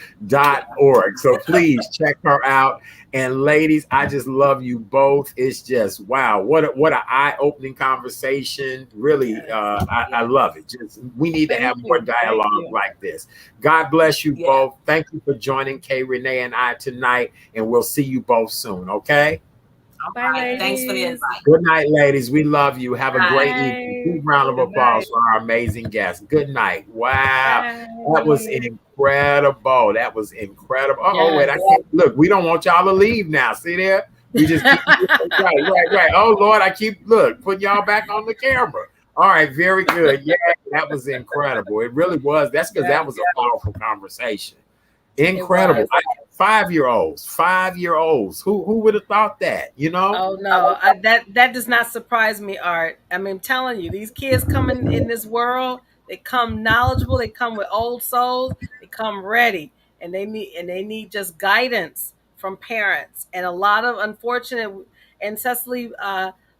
.org. So please check her out. And ladies, I just love you both. It's just wow, what an eye-opening conversation. Really, I love it. Just we need to have more dialogue like this. God bless you both. Thank you for joining Kay Renee and I tonight, and we'll see you both soon. Okay. Bye, ladies. Thanks for the invite. Good night, ladies. We love you. Have a great evening. Big round of applause for our amazing guests. Good night. Wow. That was incredible. That was incredible. Oh, wait. I can't look. We don't want y'all to leave now. See there? We just keep right. Oh, Lord. I keep putting y'all back on the camera. All right. Very good. Yeah, that was incredible. It really was. That's because that was a powerful conversation. Incredible. 5-year-olds. Who would have thought that, you know? Oh no, that does not surprise me, Art. I mean, I'm telling you, these kids coming in this world, they come knowledgeable, they come with old souls, they come ready, and they need just guidance from parents. And a lot of unfortunate, and Cecily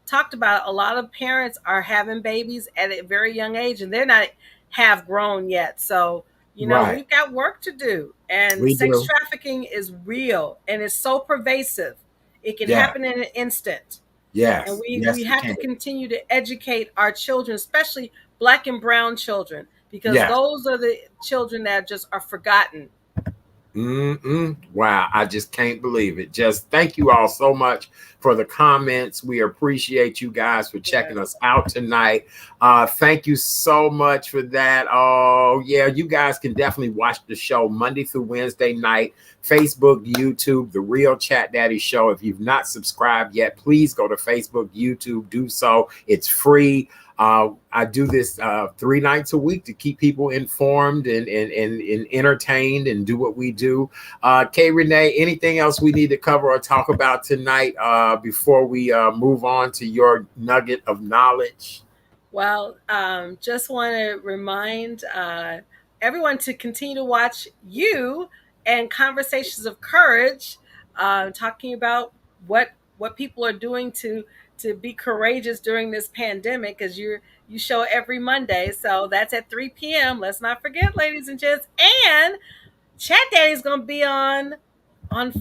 talked about, a lot of parents are having babies at a very young age, and they're not half grown yet. So you know, we've got work to do. And sex trafficking is real, and it's so pervasive. It can happen in an instant. Yes. And we have to continue to educate our children, especially Black and brown children, because those are the children that just are forgotten. Wow. I just can't believe it. Just thank you all so much for the comments. We appreciate you guys for checking us out tonight. Thank you so much for that. Oh yeah, you guys can definitely watch the show Monday through Wednesday night, Facebook, YouTube, The Real Chat Daddy Show. If you've not subscribed yet, please go to Facebook, YouTube, do so. It's free. I do this 3 nights a week to keep people informed and entertained and do what we do. Kay Renee, anything else we need to cover or talk about tonight before we move on to your nugget of knowledge? Well, just want to remind everyone to continue to watch you and Conversations of Courage, talking about what people are doing to be courageous during this pandemic, because you show every Monday. So that's at 3 p.m. Let's not forget, ladies and gents. And Chat Daddy's going to be on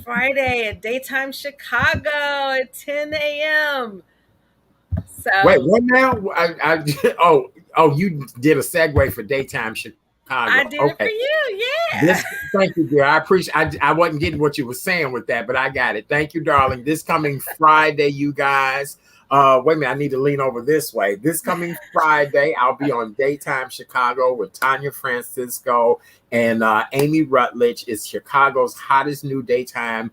Friday at Daytime Chicago at 10 a.m. So wait, what now? You did a segue for Daytime Chicago. I did it for you, yeah. Thank you, dear. I appreciate. I wasn't getting what you were saying with that, but I got it. Thank you, darling. This coming Friday, you guys. Wait a minute, I need to lean over this way. This coming Friday, I'll be on Daytime Chicago with Tanya Francisco and Amy Rutledge. It's Chicago's hottest new daytime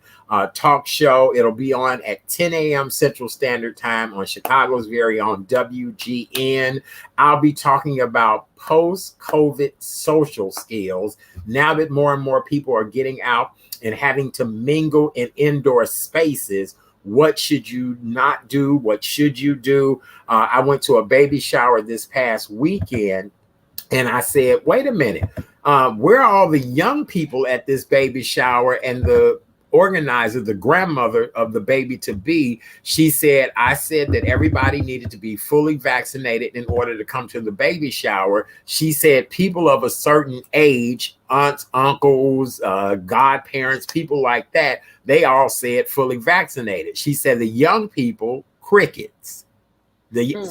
talk show. It'll be on at 10 a.m. Central Standard Time on Chicago's very own WGN. I'll be talking about post-COVID social skills. Now that more and more people are getting out and having to mingle in indoor spaces, what should you not do? What should you do? I went to a baby shower this past weekend, and I said, wait a minute. where are all the young people at this baby shower? And the organizer, the grandmother of the baby to be, she said, I said that everybody needed to be fully vaccinated in order to come to the baby shower. She said people of a certain age, aunts, uncles, godparents, people like that, they all said fully vaccinated. She said the young people, crickets.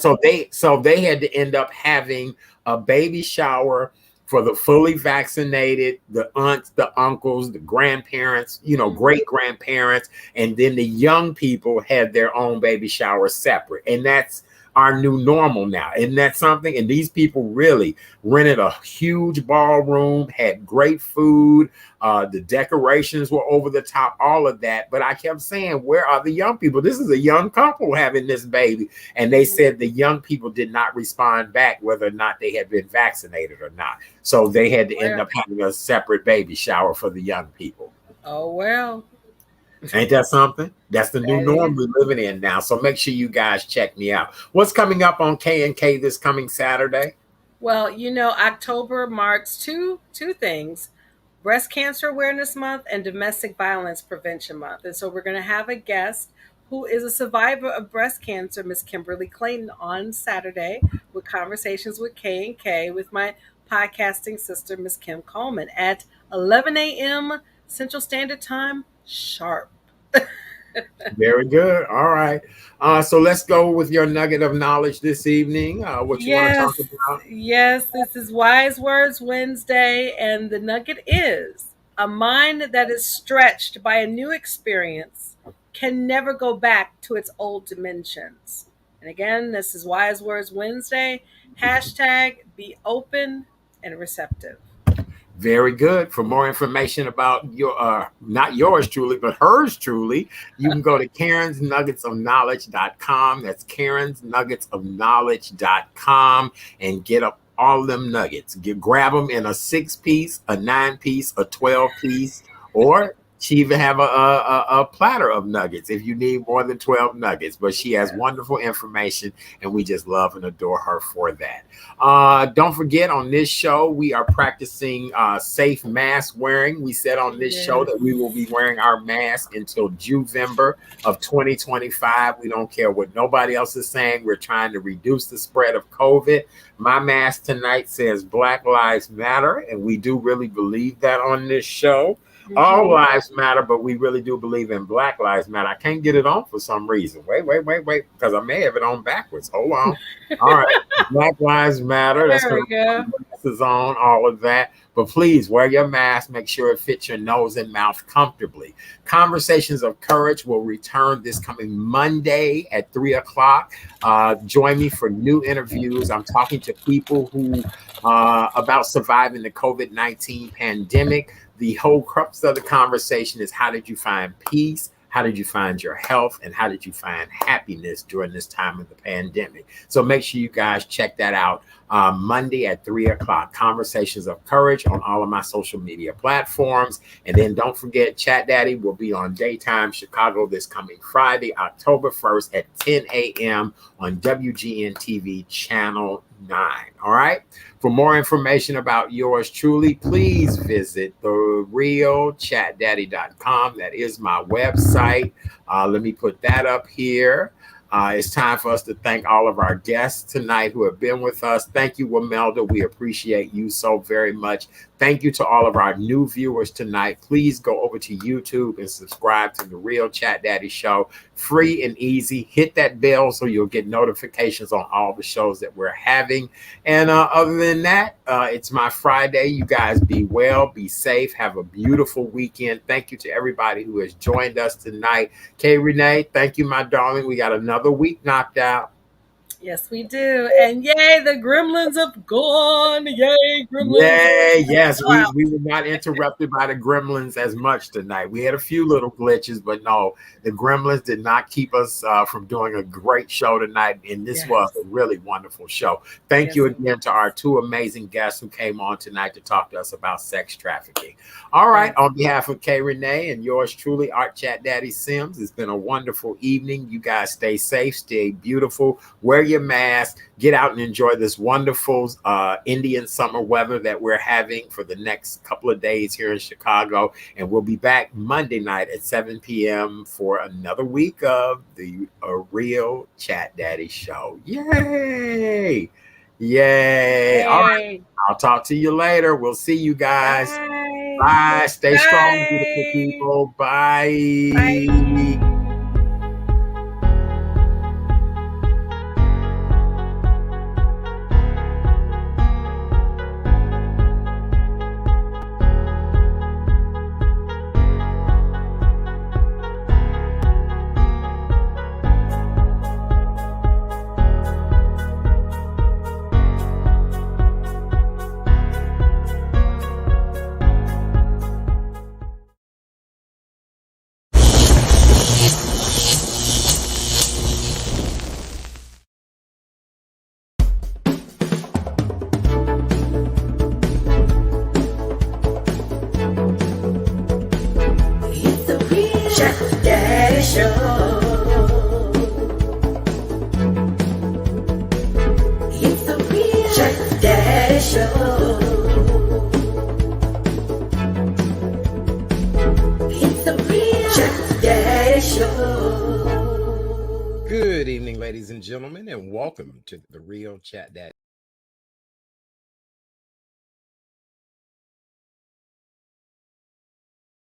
So they had to end up having a baby shower for the fully vaccinated, the aunts, the uncles, the grandparents, great grandparents, and then the young people had their own baby shower separate. And that's our new normal now. Isn't that something? And these people really rented a huge ballroom, had great food. The decorations were over the top, all of that. But I kept saying, where are the young people? This is a young couple having this baby. And they said the young people did not respond back whether or not they had been vaccinated or not. So they had to end up having a separate baby shower for the young people. Oh, well. Ain't that something? That's the new norm we're living in now. So make sure you guys check me out. What's coming up on K&K this coming Saturday? Well, October marks two things: Breast Cancer Awareness Month and Domestic Violence Prevention Month. And so we're going to have a guest who is a survivor of breast cancer, Miss Kimberly Clayton, on Saturday with Conversations with K&K with my podcasting sister, Miss Kim Coleman, at 11 a.m. Central Standard Time, sharp. Very good. All right. So let's go with your nugget of knowledge this evening. What you want to talk about? Yes, this is Wise Words Wednesday, and the nugget is: a mind that is stretched by a new experience can never go back to its old dimensions. And again, this is Wise Words Wednesday. # be open and receptive. Very good. For more information about your, not yours truly, but hers truly, you can go to karensnuggetsofknowledge.com. That's karensnuggetsofknowledge.com and get up all of them nuggets. Grab them in a 6-piece, a 9-piece, a 12-piece, or she even have a platter of nuggets if you need more than 12 nuggets. But she has wonderful information, and we just love and adore her for that. Don't forget, on this show, we are practicing safe mask wearing. We said on this show that we will be wearing our mask until Juvember of 2025. We don't care what nobody else is saying. We're trying to reduce the spread of COVID. My mask tonight says Black Lives Matter, and we do really believe that on this show. All lives matter, but we really do believe in Black Lives Matter. I can't get it on for some reason. Wait, because I may have it on backwards. Hold on. All right. Black Lives Matter. That's there we go. Is on, all of that. But please wear your mask. Make sure it fits your nose and mouth comfortably. Conversations of Courage will return this coming Monday at 3:00. Join me for new interviews. I'm talking to people who about surviving the COVID-19 pandemic. The whole crux of the conversation is, how did you find peace? How did you find your health? And how did you find happiness during this time of the pandemic? So make sure you guys check that out Monday at 3:00. Conversations of Courage on all of my social media platforms. And then don't forget, Chat Daddy will be on Daytime Chicago this coming Friday, October 1st at 10 a.m. on WGN TV Channel 9. All right. For more information about yours truly, please visit therealchatdaddy.com. That is my website. Let me put that up here. It's time for us to thank all of our guests tonight who have been with us. Thank you, Wamelda. We appreciate you so very much. Thank you to all of our new viewers tonight. Please go over to YouTube and subscribe to The Real Chat Daddy Show. Free and easy. Hit that bell so you'll get notifications on all the shows that we're having. And other than that, it's my Friday. You guys be well, be safe, have a beautiful weekend. Thank you to everybody who has joined us tonight. Kay Renee, thank you, my darling. We got another week knocked out. Yes, we do. And yay, the gremlins have gone. Yay, gremlins. Yay, yes. We were not interrupted by the gremlins as much tonight. We had a few little glitches, but no, the gremlins did not keep us from doing a great show tonight. And this was a really wonderful show. Thank you again to our two amazing guests who came on tonight to talk to us about sex trafficking. All right. On behalf of Kay Renee and yours truly, Art Chat Daddy Sims, it's been a wonderful evening. You guys stay safe, stay beautiful. Wear your your mask, get out and enjoy this wonderful Indian summer weather that we're having for the next couple of days here in Chicago. And we'll be back Monday night at 7 p.m. for another week of the Real Chat Daddy Show. Yay! Yay! All right, I'll talk to you later. We'll see you guys. Bye. Bye. Stay Bye. strong, beautiful people. Bye. Bye. It's the Real Chat Daddy Show. It's the Real Chat Daddy Show. It's the Real Chat Daddy Show. Good evening, ladies and gentlemen, and welcome to the Real Chat Daddy